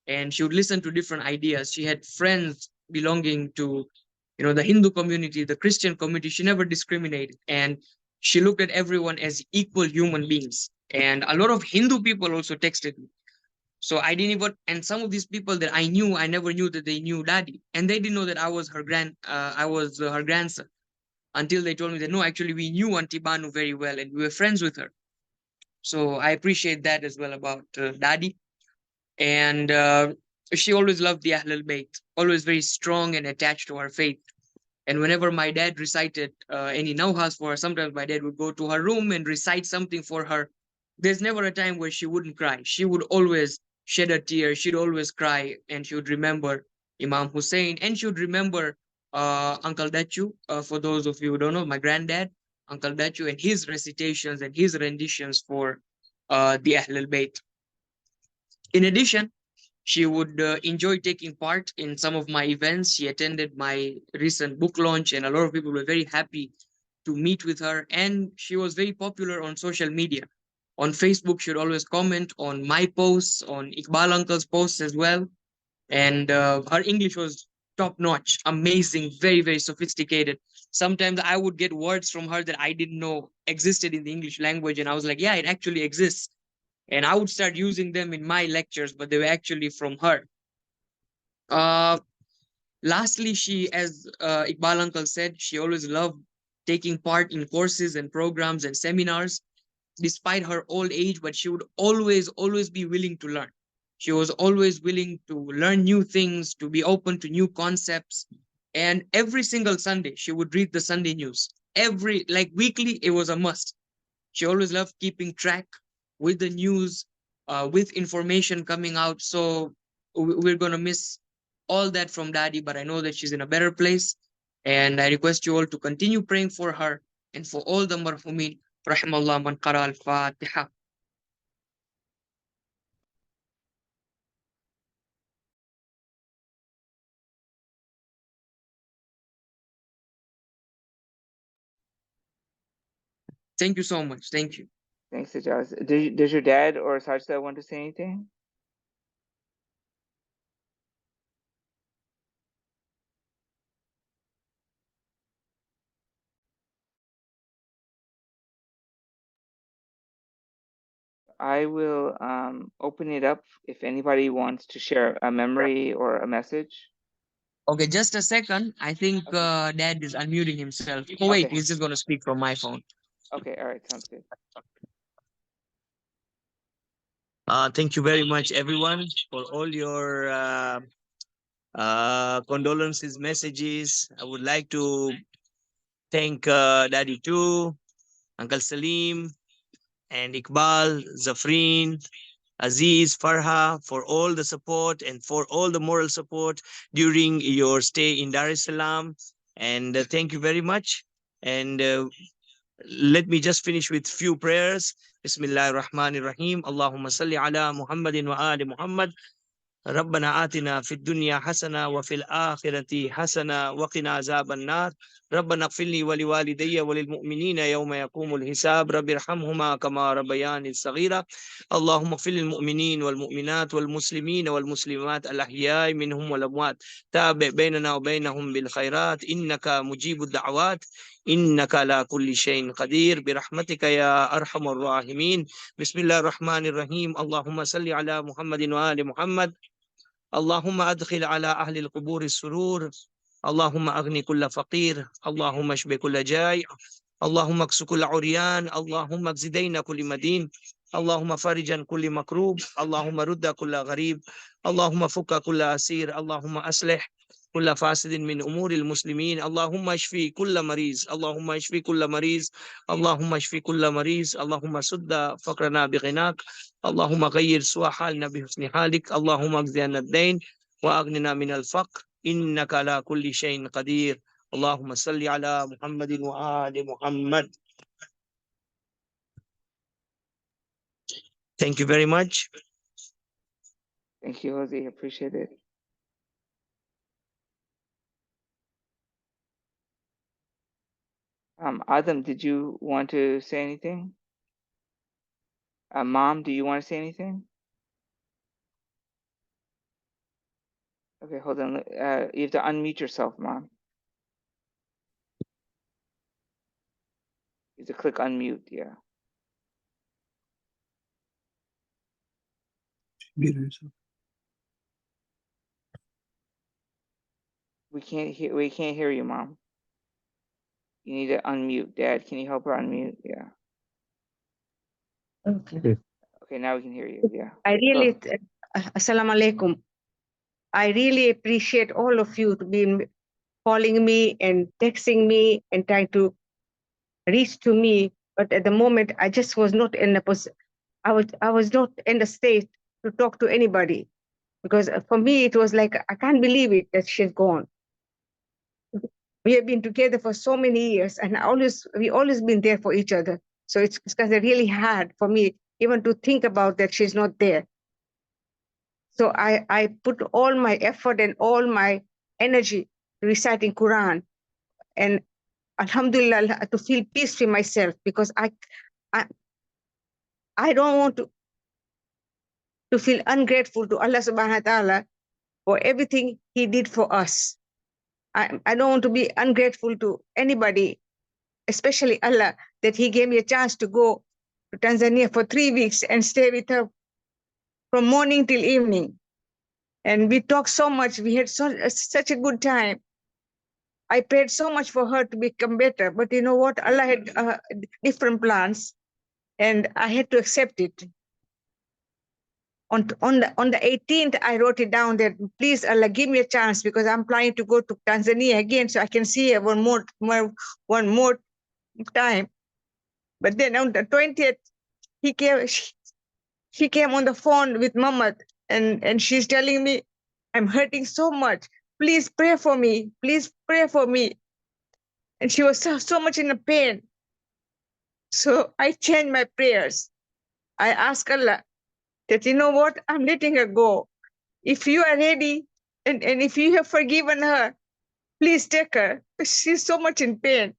and she would listen to different ideas. She had friends belonging to, the Hindu community, the Christian community. She never discriminated, and she looked at everyone as equal human beings. And a lot of Hindu people also texted me. So I didn't even, and some of these people that I knew, I never knew that they knew Daddy, and they didn't know that I was her grandson, until they told me that no, actually we knew Auntie Banu very well, and we were friends with her. So I appreciate that as well about Daddy. And she always loved the Ahlul Bayt, always very strong and attached to her faith. And whenever my dad recited any nawhas for her, sometimes my dad would go to her room and recite something for her. There's never a time where she wouldn't cry. She would always shed a tear. She'd always cry, and she would remember Imam Hussein, and she would remember Uncle Dachu. For those of you who don't know, my granddad, Uncle Dachu, and his recitations and his renditions for the Ahlul Bayt. In addition, she would enjoy taking part in some of my events. She attended my recent book launch, and a lot of people were very happy to meet with her. And she was very popular on social media. On Facebook, she would always comment on my posts, on Iqbal Uncle's posts as well. And her English was top notch, amazing, very, very sophisticated. Sometimes I would get words from her that I didn't know existed in the English language. And I was like, yeah, it actually exists. And I would start using them in my lectures, but they were actually from her. Lastly, she, as Iqbal uncle said, she always loved taking part in courses and programs and seminars, despite her old age, but she would always be willing to learn. She was always willing to learn new things, to be open to new concepts. And every single Sunday, she would read the Sunday news. Weekly, it was a must. She always loved keeping track with the news, with information coming out. So we're going to miss all that from Daddy, but I know that she's in a better place. And I request you all to continue praying for her and for all the marhumin. Rahimallah man qara al-Fatiha. Thank you so much. Thank you.
Thanks, Ajaz. Does your dad or Sajda want to say anything? I will open it up if anybody wants to share a memory or a message.
Okay, just a second. I think Dad is unmuting himself. Oh, wait,
Okay.
he's just going to speak from my phone.
Okay, all right, sounds good.
Thank you very much, everyone, for all your condolences messages. I would like to thank Daddy too, Uncle Salim, and Iqbal, Zafreen, Aziz, Farha, for all the support and for all the moral support during your stay in Dar es Salaam. And thank you very much. And let me just finish with few prayers. Bismillah ar-Rahman ar-Rahim. Allahumma salli ala Muhammadin wa ali Muhammad. ربنا آتنا في الدنيا حسنة وفي الآخرة حسنة وقنا عذاب النار ربنا اغفر لي ولوالدي وللمؤمنين يوم يقوم الحساب رب ارحمهما كما ربياني صغيرا اللهم اغفر للمؤمنين والمؤمنات والمسلمين والمسلمات الأحياء منهم والأموات تابع بيننا وبينهم بالخيرات إنك مجيب الدعوات إنك على كل شيء قدير برحمتك يا أرحم الراحمين بسم الله الرحمن الرحيم اللهم صل على محمد وآل محمد اللهم أدخل على أهل القبور السرور اللهم أغني كل فقير اللهم اشف كل جائع اللهم اكس كل عريان اللهم اجز دين كل مدين اللهم فرج كل مكروب اللهم رد كل غريب اللهم فك كل أسير اللهم أصلح كل فاسد من أمور المسلمين اللهم اشفي كل مريض اللهم اشفي كل مريض اللهم اشفي كل مريض اللهم سد فقرنا بغناك اللهم غير سوء حالنا بحسن حالك اللهم اجز عنا الدين وأغننا من الفقر إنك على كل شيء قدير اللهم صل على محمد وآل محمد. Thank you very much.
Thank you, Jose. Appreciate it. Adam, did you want to say anything? Mom, do you want to say anything? Okay, hold on. You have to unmute yourself, Mom. You have to click unmute, yeah. We can't hear you, Mom. You need to unmute. Dad, can you help her unmute? Yeah.
Okay.
Okay, now we can hear you. Yeah.
I really, Assalamu alaikum. I really appreciate all of you to be calling me and texting me and trying to reach to me. But at the moment, I just was not in a position. I was not in the state to talk to anybody, because for me it was like I can't believe it that she's gone. We have been together for so many years, and we always been there for each other. So it's kind of really hard for me even to think about that she's not there. So I put all my effort and all my energy reciting Quran, and alhamdulillah, to feel peace for myself, because I don't want to feel ungrateful to Allah subhanahu wa ta'ala for everything he did for us. I don't want to be ungrateful to anybody, especially Allah, that he gave me a chance to go to Tanzania for 3 weeks and stay with her from morning till evening. And we talked so much. We had such a good time. I prayed so much for her to become better. But you know what? Allah had different plans, and I had to accept it. On the 18th, I wrote it down that, please, Allah, give me a chance, because I'm planning to go to Tanzania again so I can see her one more time. But then on the 20th, she came on the phone with Muhammad, and she's telling me, I'm hurting so much. Please pray for me. Please pray for me. And she was so much in a pain. So I changed my prayers. I asked Allah that, you know what, I'm letting her go. If you are ready, and if you have forgiven her, please take her. She's so much in pain.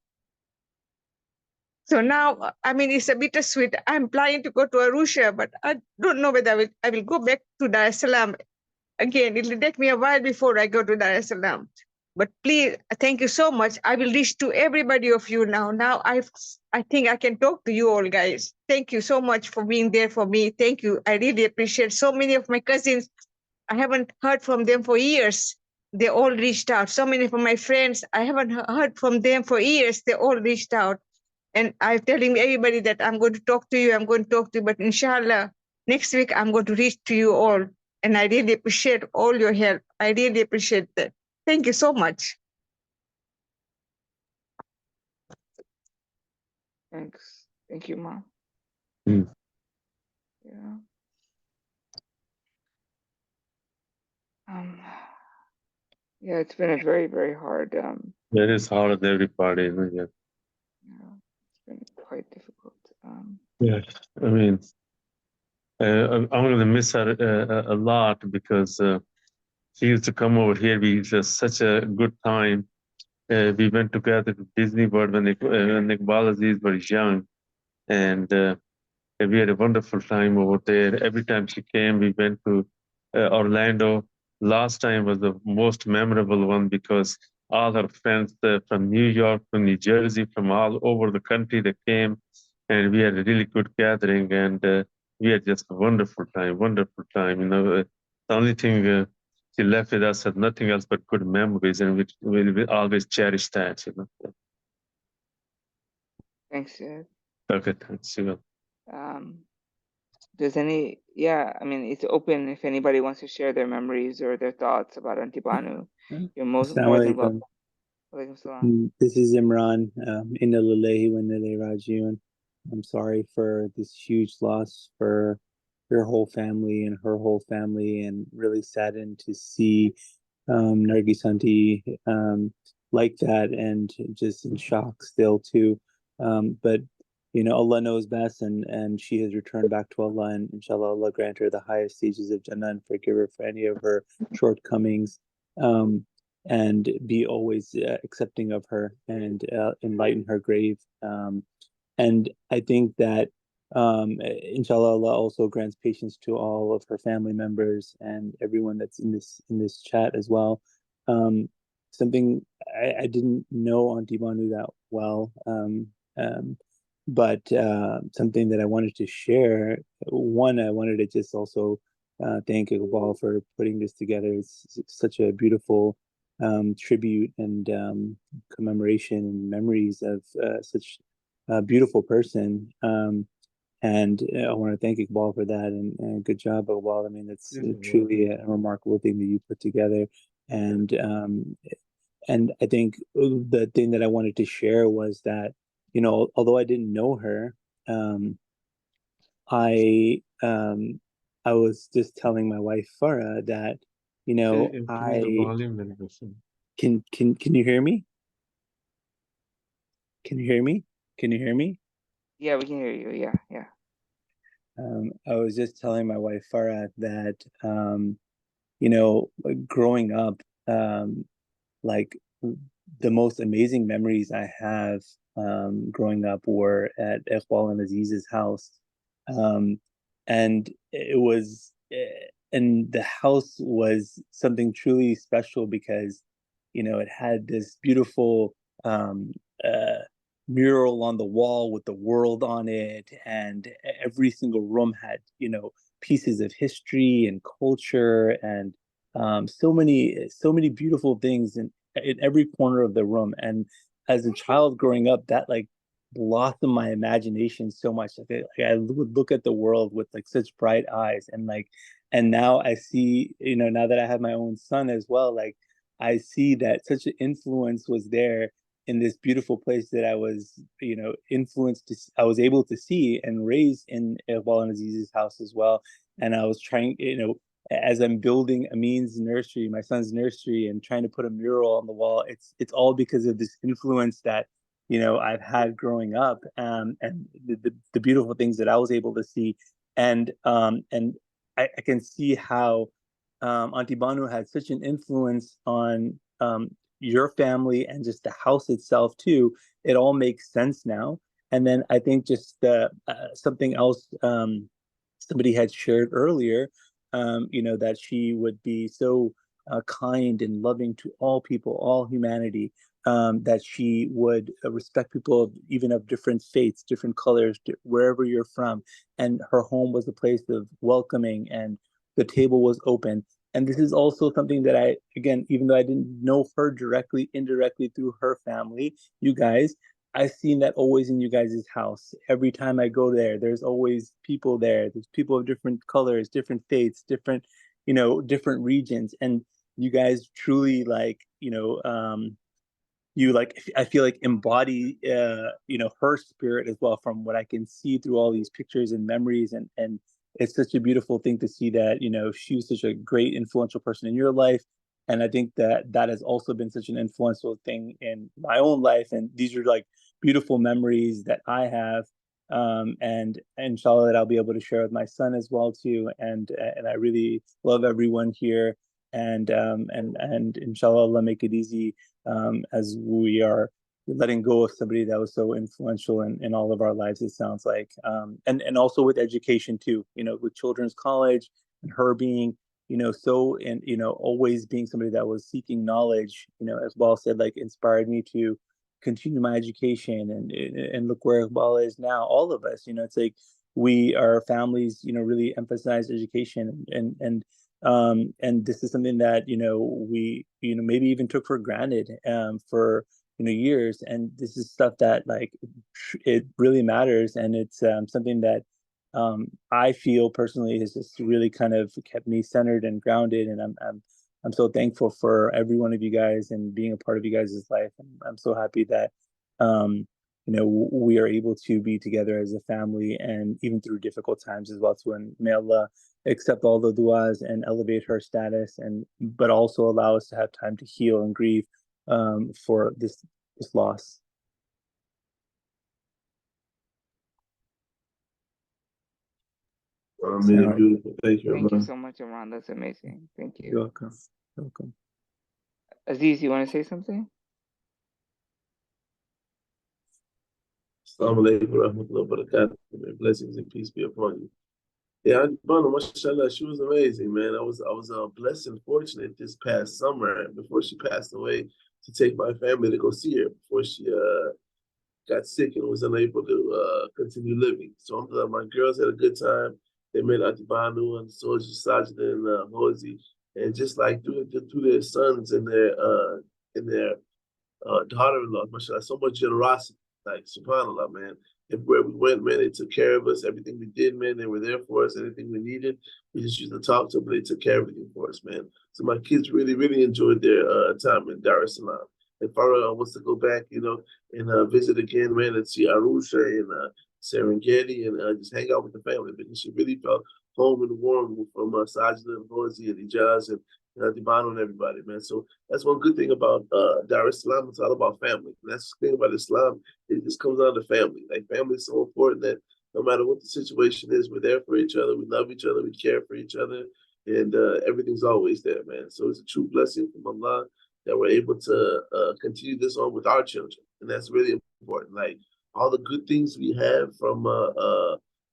So now, I mean, it's a bittersweet. I'm planning to go to Arusha, but I don't know whether I will go back to Dar es Salaam again. It will take me a while before I go to Dar es Salaam. But please, thank you so much. I will reach to everybody of you now. Now I think I can talk to you all, guys. Thank you so much for being there for me. Thank you. I really appreciate so many of my cousins. I haven't heard from them for years. They all reached out. So many of my friends, I haven't heard from them for years. They all reached out. And I'm telling everybody that I'm going to talk to you. I'm going to talk to you. But inshallah, Next week, I'm going to reach to you all. And I really appreciate all your help. I really appreciate that. Thank you so much.
Thanks. Thank you, Mom.
Mm.
Yeah. Um, yeah, it's been a very, very hard,
That is hard on everybody, isn't it?
yeah, it's been quite difficult.
Yeah. I mean, I'm going to miss her a lot because she used to come over here. We just such a good time. We went together to Disney World when Iqbal Aziz was young, and we had a wonderful time over there. Every time she came, we went to Orlando. Last time was the most memorable one because all her friends from New York, from New Jersey, from all over the country, they came, and we had a really good gathering, and we had just a wonderful time, wonderful time. You know, the only thing she left with us had nothing else but good memories, and we always cherish that. You know.
Thanks, Ed.
Okay, thanks. You know.
Does I mean, it's open if anybody wants to share their memories or their thoughts about Auntie Banu. You're more than welcome. Walaikum salam.
This is Imran. Inna lillahi wa inna ilayhi raji'un. I'm sorry for this huge loss for your whole family and her whole family, and really saddened to see Nargis Auntie like that, and just in shock still too. But you know, Allah knows best, and she has returned back to Allah, and inshallah Allah grant her the highest stages of Jannah and forgive her for any of her shortcomings, and be always accepting of her, and enlighten her grave. And I think that inshallah Allah also grants patience to all of her family members and everyone that's in this chat as well. Something I didn't know Auntie Banu that well, but something that I wanted to share. One, I wanted to just also thank Iqbal for putting this together. It's such a beautiful tribute and commemoration and memories of such a beautiful person. And I want to thank Iqbal for that, and good job, Iqbal. I mean, it's truly a remarkable thing that you put together. And I think the thing that I wanted to share was that, you know, although I didn't know her, I was just telling my wife Farah that, you know,
Increase the volume and listen.
Can you hear me? Can you hear me? Can you hear me?
Yeah, we can hear you. Yeah.
I was just telling my wife Farah that, you know, growing up, like the most amazing memories I have growing up were at Iqbal and Aziz's house. And it was, and the house was something truly special because, you know, it had this beautiful uh, mural on the wall with the world on it, and every single room had, you know, pieces of history and culture, and so many beautiful things in every corner of the room. And as a child growing up, that like blossomed my imagination so much. Like I would look at the world with like such bright eyes, and like, and now I see, you know, now that I have my own son as well, like I see that such an influence was there in this beautiful place that I was, you know, I was able to see and raise in Iqbal and Aziz's house as well. And I was trying, you know, as I'm building Amin's nursery, my son's nursery, and trying to put a mural on the wall, it's all because of this influence that, you know, I've had growing up, and the beautiful things that I was able to see, and I can see how Auntie Banu had such an influence on your family and just the house itself too. It all makes sense now. And then I think just something else somebody had shared earlier, you know, that she would be so kind and loving to all people, all humanity, that she would respect people even of different faiths, different colors, wherever you're from. And her home was a place of welcoming, and the table was open. And this is also something that again, even though I didn't know her directly, indirectly through her family, you guys, I've seen that always in you guys' house. Every time I go there, there's always people there. There's people of different colors, different faiths, different, different regions. And you guys truly I feel like embody, her spirit as well from what I can see through all these pictures and memories. And it's such a beautiful thing to see that, she was such a great influential person in your life. And I think that has also been such an influential thing in my own life. And these are like beautiful memories that I have. And inshallah that I'll be able to share with my son as well too. And I really love everyone here. And inshallah, Allah make it easy as we are letting go of somebody that was so influential in all of our lives, it sounds like. And also with education too, with Children's College and her being, so, and, always being somebody that was seeking knowledge, as well said, like inspired me to continue my education and look where Iqbal is now. All of us, it's like our families, really emphasize education and this is something that we maybe even took for granted for years, and this is stuff that like it really matters, and it's something that I feel personally has just really kind of kept me centered and grounded, and I'm so thankful for every one of you guys and being a part of you guys' life. I'm so happy that we are able to be together as a family, and even through difficult times as well. So, and may Allah accept all the du'as and elevate her status, but also allow us to have time to heal and grieve for this loss.
Beautiful. Thank you.
Thank you so much, Imran. That's amazing. Thank you.
You're welcome. You're welcome.
Aziz, you want to say something?
Assalamu alaikum wa rahmatullahi wa barakatuh. May blessings and peace be upon you. Yeah, Banu, mashallah, she was amazing, man. I was blessed and fortunate this past summer before she passed away to take my family to go see her before she got sick and was unable to continue living. So my girls had a good time. They met Auntie Banu and Soji Sajid and Mozi, and just like through their sons and their daughter-in-law, mashallah, so much generosity. Like, subhanAllah, man. Everywhere we went, man, they took care of us. Everything we did, man, they were there for us. Anything we needed, we just used to talk to them, but they took care of everything for us, man. So my kids really, really enjoyed their time in Dar es Salaam. If Farah wants to go back, and visit again, man, and see Arusha and Serengeti and just hang out with the family, because she really felt home and warm from Sajida and Rosie and Ijaz and Dibano and everybody, man. So that's one good thing about Dar es Salaam. It's all about family. And that's the thing about Islam. It just comes down to family. Like, family is so important that no matter what the situation is, we're there for each other. We love each other. We care for each other. And everything's always there, man. So it's a true blessing from Allah that we're able to continue this on with our children. And that's really important. Like, all the good things we have from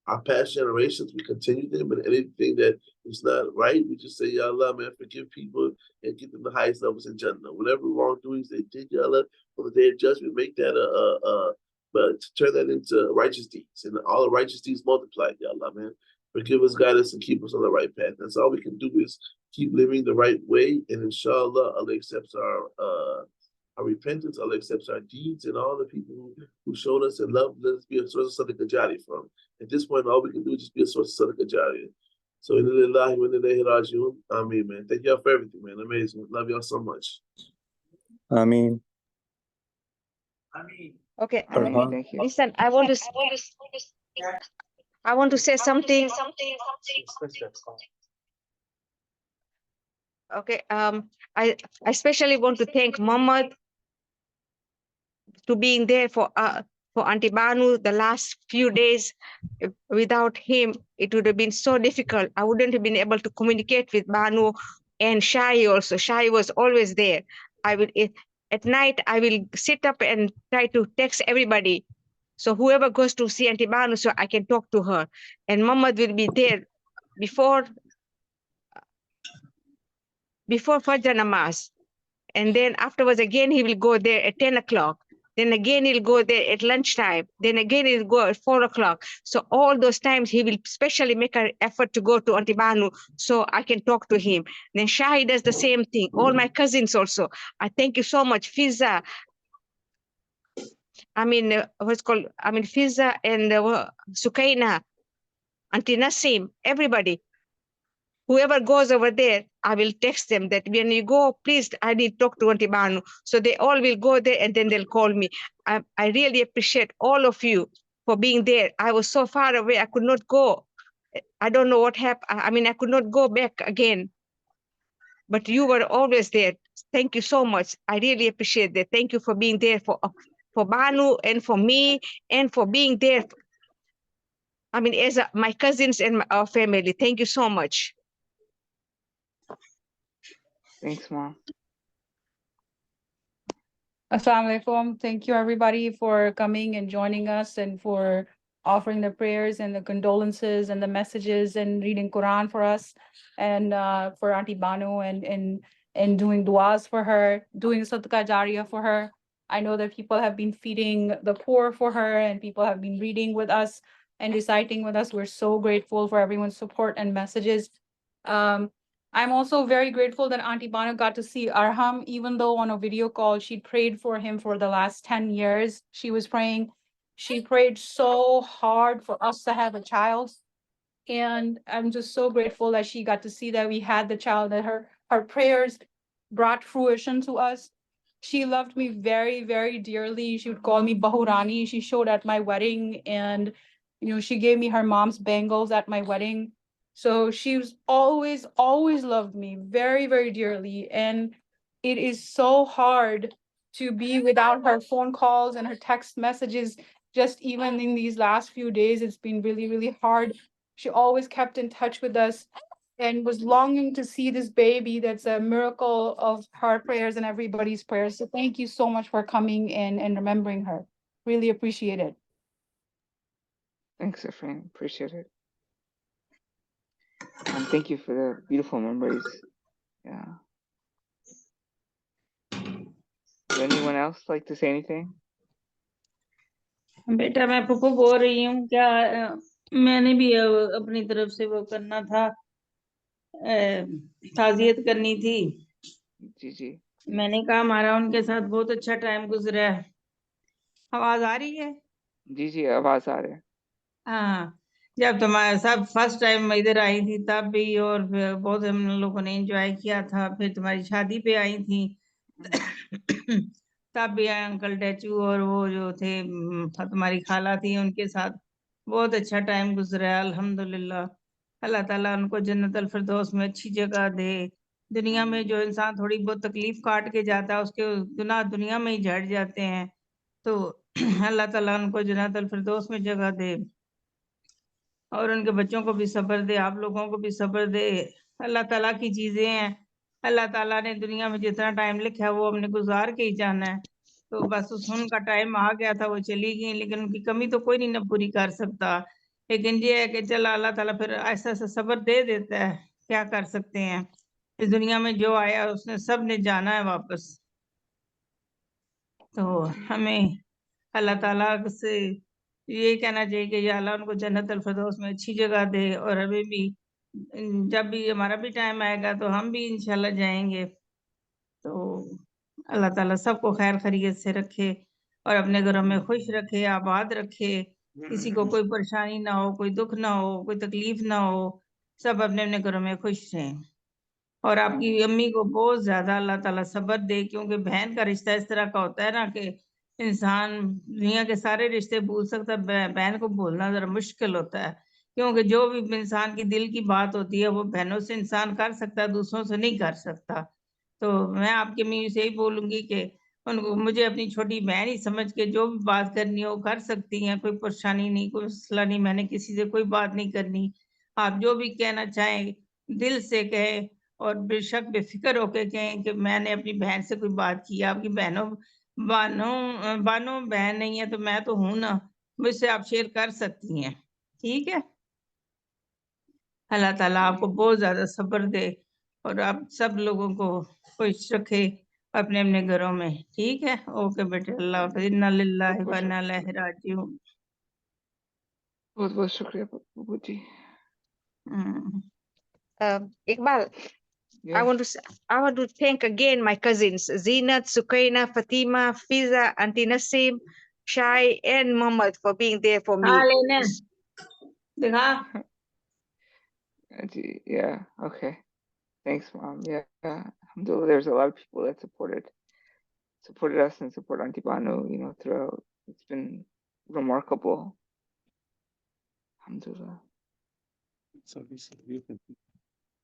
our past generations, we continue them, and anything that is not right, we just say, Ya Allah, man, forgive people and give them the highest levels in Jannah. Whatever wrongdoings they did, Ya Allah, on the day of judgment, make that but to turn that into righteous deeds, and all the righteous deeds multiplied, Ya Allah, man. Forgive us, guide us, and keep us on the right path. That's all we can do, is keep living the right way, and inshallah, Allah accepts our repentance. Allah accepts our deeds, and all the people who showed us and love, let us be a source of sadaqah jari from. At this point, all we can do is just be a source of sadaqah jari. So, inna lillahi wa inna ilayhi raji'un. Ameen, man. Thank y'all for everything, man. Amazing. Love y'all so much.
Ameen.
Okay.
Thank you.
Listen, I want to say something. Okay. I especially want to thank Muhammad to being there for Auntie Banu the last few days. Without him, it would have been so difficult. I wouldn't have been able to communicate with Banu and Shai also. Shai was always there. At night, I will sit up and try to text everybody. So whoever goes to see Auntie Banu, so I can talk to her. And Muhammad will be there before Fajr Namaz. And then afterwards, again, he will go there at 10 o'clock. Then again, he'll go there at lunchtime. Then again, he'll go at 4 o'clock. So all those times, he will specially make an effort to go to Auntie Banu so I can talk to him. Then Shai does the same thing. All my cousins also. I thank you so much. Fiza, what's called, Fiza and Sukaina, Auntie Nasim, everybody. Whoever goes over there, I will text them that when you go, please, I need to talk to Auntie Banu. So they all will go there and then they'll call me. I really appreciate all of you for being there. I was so far away, I could not go. I don't know what happened. I could not go back again. But you were always there. Thank you so much. I really appreciate that. Thank you for being there for Banu and for me and for being there. As my cousins and our family. Thank you so much.
Thanks, Mom.
Assalamu alaikum. Thank you, everybody, for coming and joining us and for offering the prayers and the condolences and the messages and reading Quran for us and for Auntie Banu and doing duas for her, doing sadaqah jariyah for her. I know that people have been feeding the poor for her and people have been reading with us and reciting with us. We're so grateful for everyone's support and messages. I'm also very grateful that Auntie Banu got to see Arham, even though on a video call, she prayed for him for the last 10 years. She was praying. She prayed so hard for us to have a child. And I'm just so grateful that she got to see that we had the child, that her prayers brought fruition to us. She loved me very, very dearly. She would call me Bahurani. She showed at my wedding and, she gave me her mom's bangles at my wedding. So she was always loved me very, very dearly. And it is so hard to be without her phone calls and her text messages. Just even in these last few days, it's been really, really hard. She always kept in touch with us and was longing to see this baby. That's a miracle of her prayers and everybody's prayers. So thank you so much for coming and remembering her. Really appreciate it.
Thanks, Efrain. Appreciate it. And thank you for the beautiful memories. Yeah. Would anyone else like to say anything?
बेटा मैं पुप्पू बोल रही हूँ क्या मैंने भी अपनी तरफ से वो करना था ताजियत करनी थी
जी जी
मैंने कहा हमारा उनके साथ बहुत अच्छा टाइम गुजरा है आवाज आ रही है
जी जी आवाज आ रही है
हाँ जब तुम्हारे सब फर्स्ट टाइम मैं इधर आई थी तब भी और बहुत हम लोगों ने एंजॉय किया था फिर तुम्हारी शादी पे आई थी तब भी आए अंकल डैचू और वो जो थे तुम्हारी खाला थी उनके साथ बहुत अच्छा टाइम गुजरा है अल्हम्दुलिल्लाह अल्लाह ताला उनको जन्नतुल फिरदौस में अच्छी जगह दे दुनिया में जो इंसान थोड़ी बहुत तकलीफ काट के जाता है उसके गुनाह दुनिया में ही झड़ जाते हैं तो अल्लाह ताला उनको जन्नतुल फिरदौस में जगह दे और उनके बच्चों को भी सब्र दे आप लोगों को भी सब्र दे अल्लाह ताला की चीजें हैं अल्लाह ताला ने दुनिया में जितना टाइम लिखा है वो हमने गुजार के ही जाना है तो बस उनका टाइम आ गया था वो चली गई लेकिन उनकी कमी तो कोई नहीं न पूरी कर सकता लेकिन ये है कि चला अल्लाह ताला फिर ऐसा ऐसा सब्र दे देता है क्या कर सकते हैं इस दुनिया में जो आया उसने सब ने जाना है वापस तो हमें अल्लाह ताला से ये कहना चाहिए कि या अल्लाह उनको जन्नत अल फिरदौस में अच्छी जगह दे और हमें भी जब भी हमारा भी टाइम आएगा तो हम भी इंशाल्लाह जाएंगे तो अल्लाह ताला सबको खैर खैरियत से रखे और अपने घरों में खुश रखे आबाद रखे किसी को कोई परेशानी ना हो कोई दुख ना हो कोई तकलीफ ना हो सब अपने अपने घरों में खुश रहें और आपकी अम्मी को बहुत ज्यादा अल्लाह ताला सब्र दे क्योंकि बहन का रिश्ता इस तरह का होता है ना कि इंसान दुनिया के सारे रिश्ते भूल सकता है बहन को भूलना जरा मुश्किल होता है क्योंकि जो भी इंसान की दिल की बात होती है वो बहनों से इंसान कर सकता है दूसरों से नहीं कर सकता तो मैं आपकी अम्मी से यही बोलूंगी कि उनको मुझे अपनी छोटी बहन ही समझ के जो भी बात करनी हो कर सकती हैं कोई परेशानी नहीं कोई मसला नहीं मैंने किसी से कोई बात नहीं करनी आप जो भी कहना चाहें दिल से कहें और बेशक बेफिक्र होकर कहें कि मैंने अपनी बहन से कोई बात की आपकी बानो बहन नहीं है तो मैं तो हूं ना मुझसे आप शेयर कर सकती हैं ठीक है अल्लाह ताला आपको बहुत ज्यादा सब्र दे और आप सब लोगों को खुश रखे अपने अपने घरों में ठीक है ओके बेटे अल्लाह इन्ना लिल्लाहि व इन्ना इलैहि राजिऊन
बहुत बहुत शुक्रिया Pappu ji
Iqbal,
Yeah.
I want to thank again my cousins Zinat, Sukaina, Fatima, Fiza, Auntie Nasim, Shai, and Muhammad for being there for me.
हाँ लेने दिखा
Yeah, okay. Thanks, Mom. Yeah, alhamdulillah, there's a lot of people that supported us and support Auntie Banu, throughout. It's been remarkable. Alhamdulillah.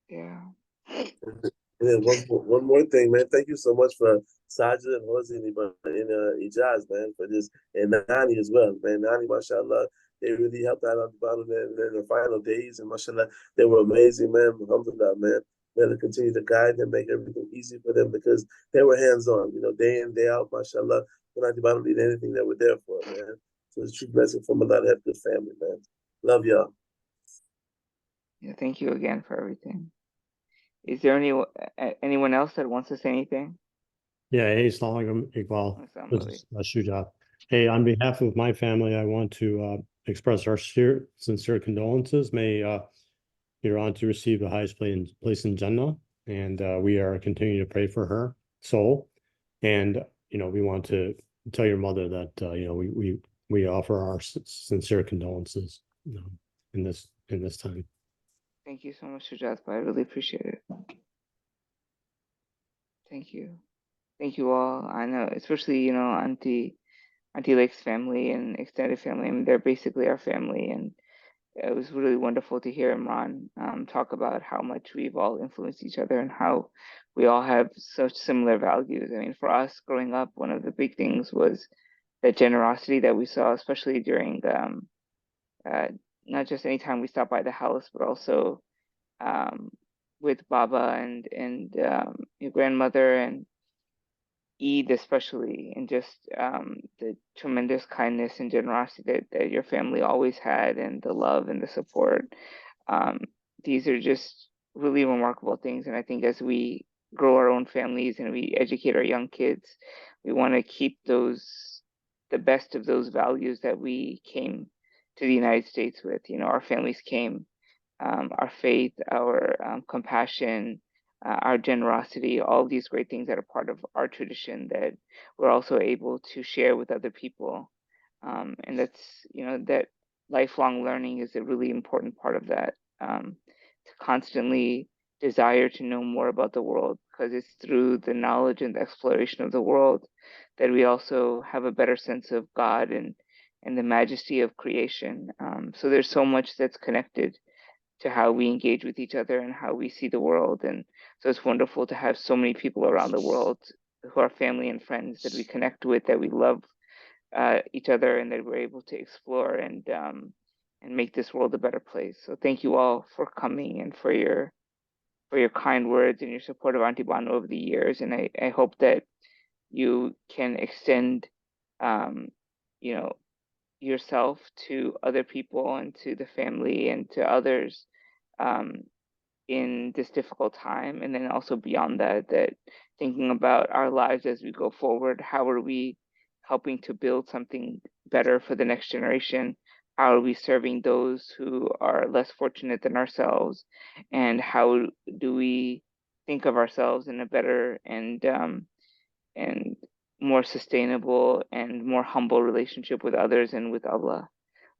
Yeah.
And then one more thing, man. Thank you so much for Sajid and Hosni in Ijaz, man, for this, and Nani as well, man. Nani, mashallah, they really helped out on the bottom in the final days, and mashallah, they were amazing, man. Alhamdulillah, man. May Allah continue to guide them, make everything easy for them because they were hands-on, day in, day out, mashallah. When Auntie Banu did anything, they were there for it, man. So it's a true blessing from Allah to have a good family, man. Love y'all.
Yeah, thank you again for everything. Is there anyone else that wants to say anything?
Yeah, hey, Assalamu alaikum, Iqbal. This is Shuja. Hey, on behalf of my family, I want to express our sincere condolences. May your aunt receive the highest place in Jannah, and we are continuing to pray for her soul. And we want to tell your mother that we offer our sincere condolences in this time.
Thank you so much, Shujat. I really appreciate it. Thank you. Thank you all. I know, especially, Auntie Lake's family and extended family. I mean, they're basically our family. And it was really wonderful to hear Imran talk about how much we've all influenced each other and how we all have such similar values. I mean, for us growing up, one of the big things was the generosity that we saw, especially during not just anytime we stopped by the house, but also with Baba and your grandmother and Eid especially, and just the tremendous kindness and generosity that your family always had, and the love and the support. These are just really remarkable things. And I think as we grow our own families and we educate our young kids, we want to keep the best of those values that we came to the United States with. Our families came, our faith, our compassion, our generosity, all these great things that are part of our tradition that we're also able to share with other people. And that's, that lifelong learning is a really important part of that, to constantly desire to know more about the world, because it's through the knowledge and the exploration of the world that we also have a better sense of God and the majesty of creation. So there's so much that's connected to how we engage with each other and how we see the world. And so it's wonderful to have so many people around the world who are family and friends that we connect with, that we love each other, and that we're able to explore and make this world a better place. So thank you all for coming and for your kind words and your support of Auntie Banu over the years. And I hope that you can extend yourself to other people and to the family and to others in this difficult time. And then also beyond that thinking about our lives as we go forward, how are we helping to build something better for the next generation? How are we serving those who are less fortunate than ourselves? And how do we think of ourselves in a better and more sustainable and more humble relationship with others and with Allah?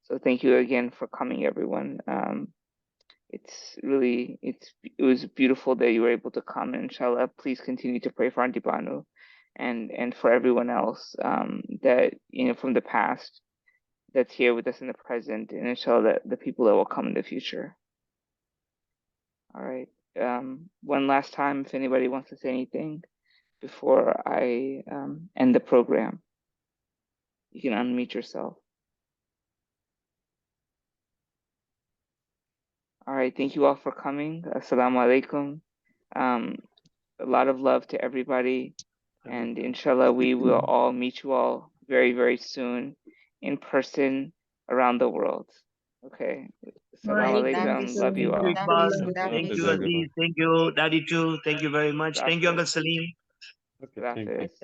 So thank you again for coming, everyone. It was beautiful that you were able to come, and inshallah, please continue to pray for Auntie Banu and for everyone else that, from the past that's here with us in the present, and inshallah that the people that will come in the future. All right. One last time, if anybody wants to say anything before I end the program, you can unmute yourself. All right, thank you all for coming. Assalamu alaikum. A lot of love to everybody. And inshallah, we will all meet you all very, very soon in person around the world. Okay. Assalamu alaikum. Love you all.
Thank you, Aziz. Thank you, Daddy too. Thank you very much. Thank you, Uncle Salim.
Okay, thank you.
Thank you.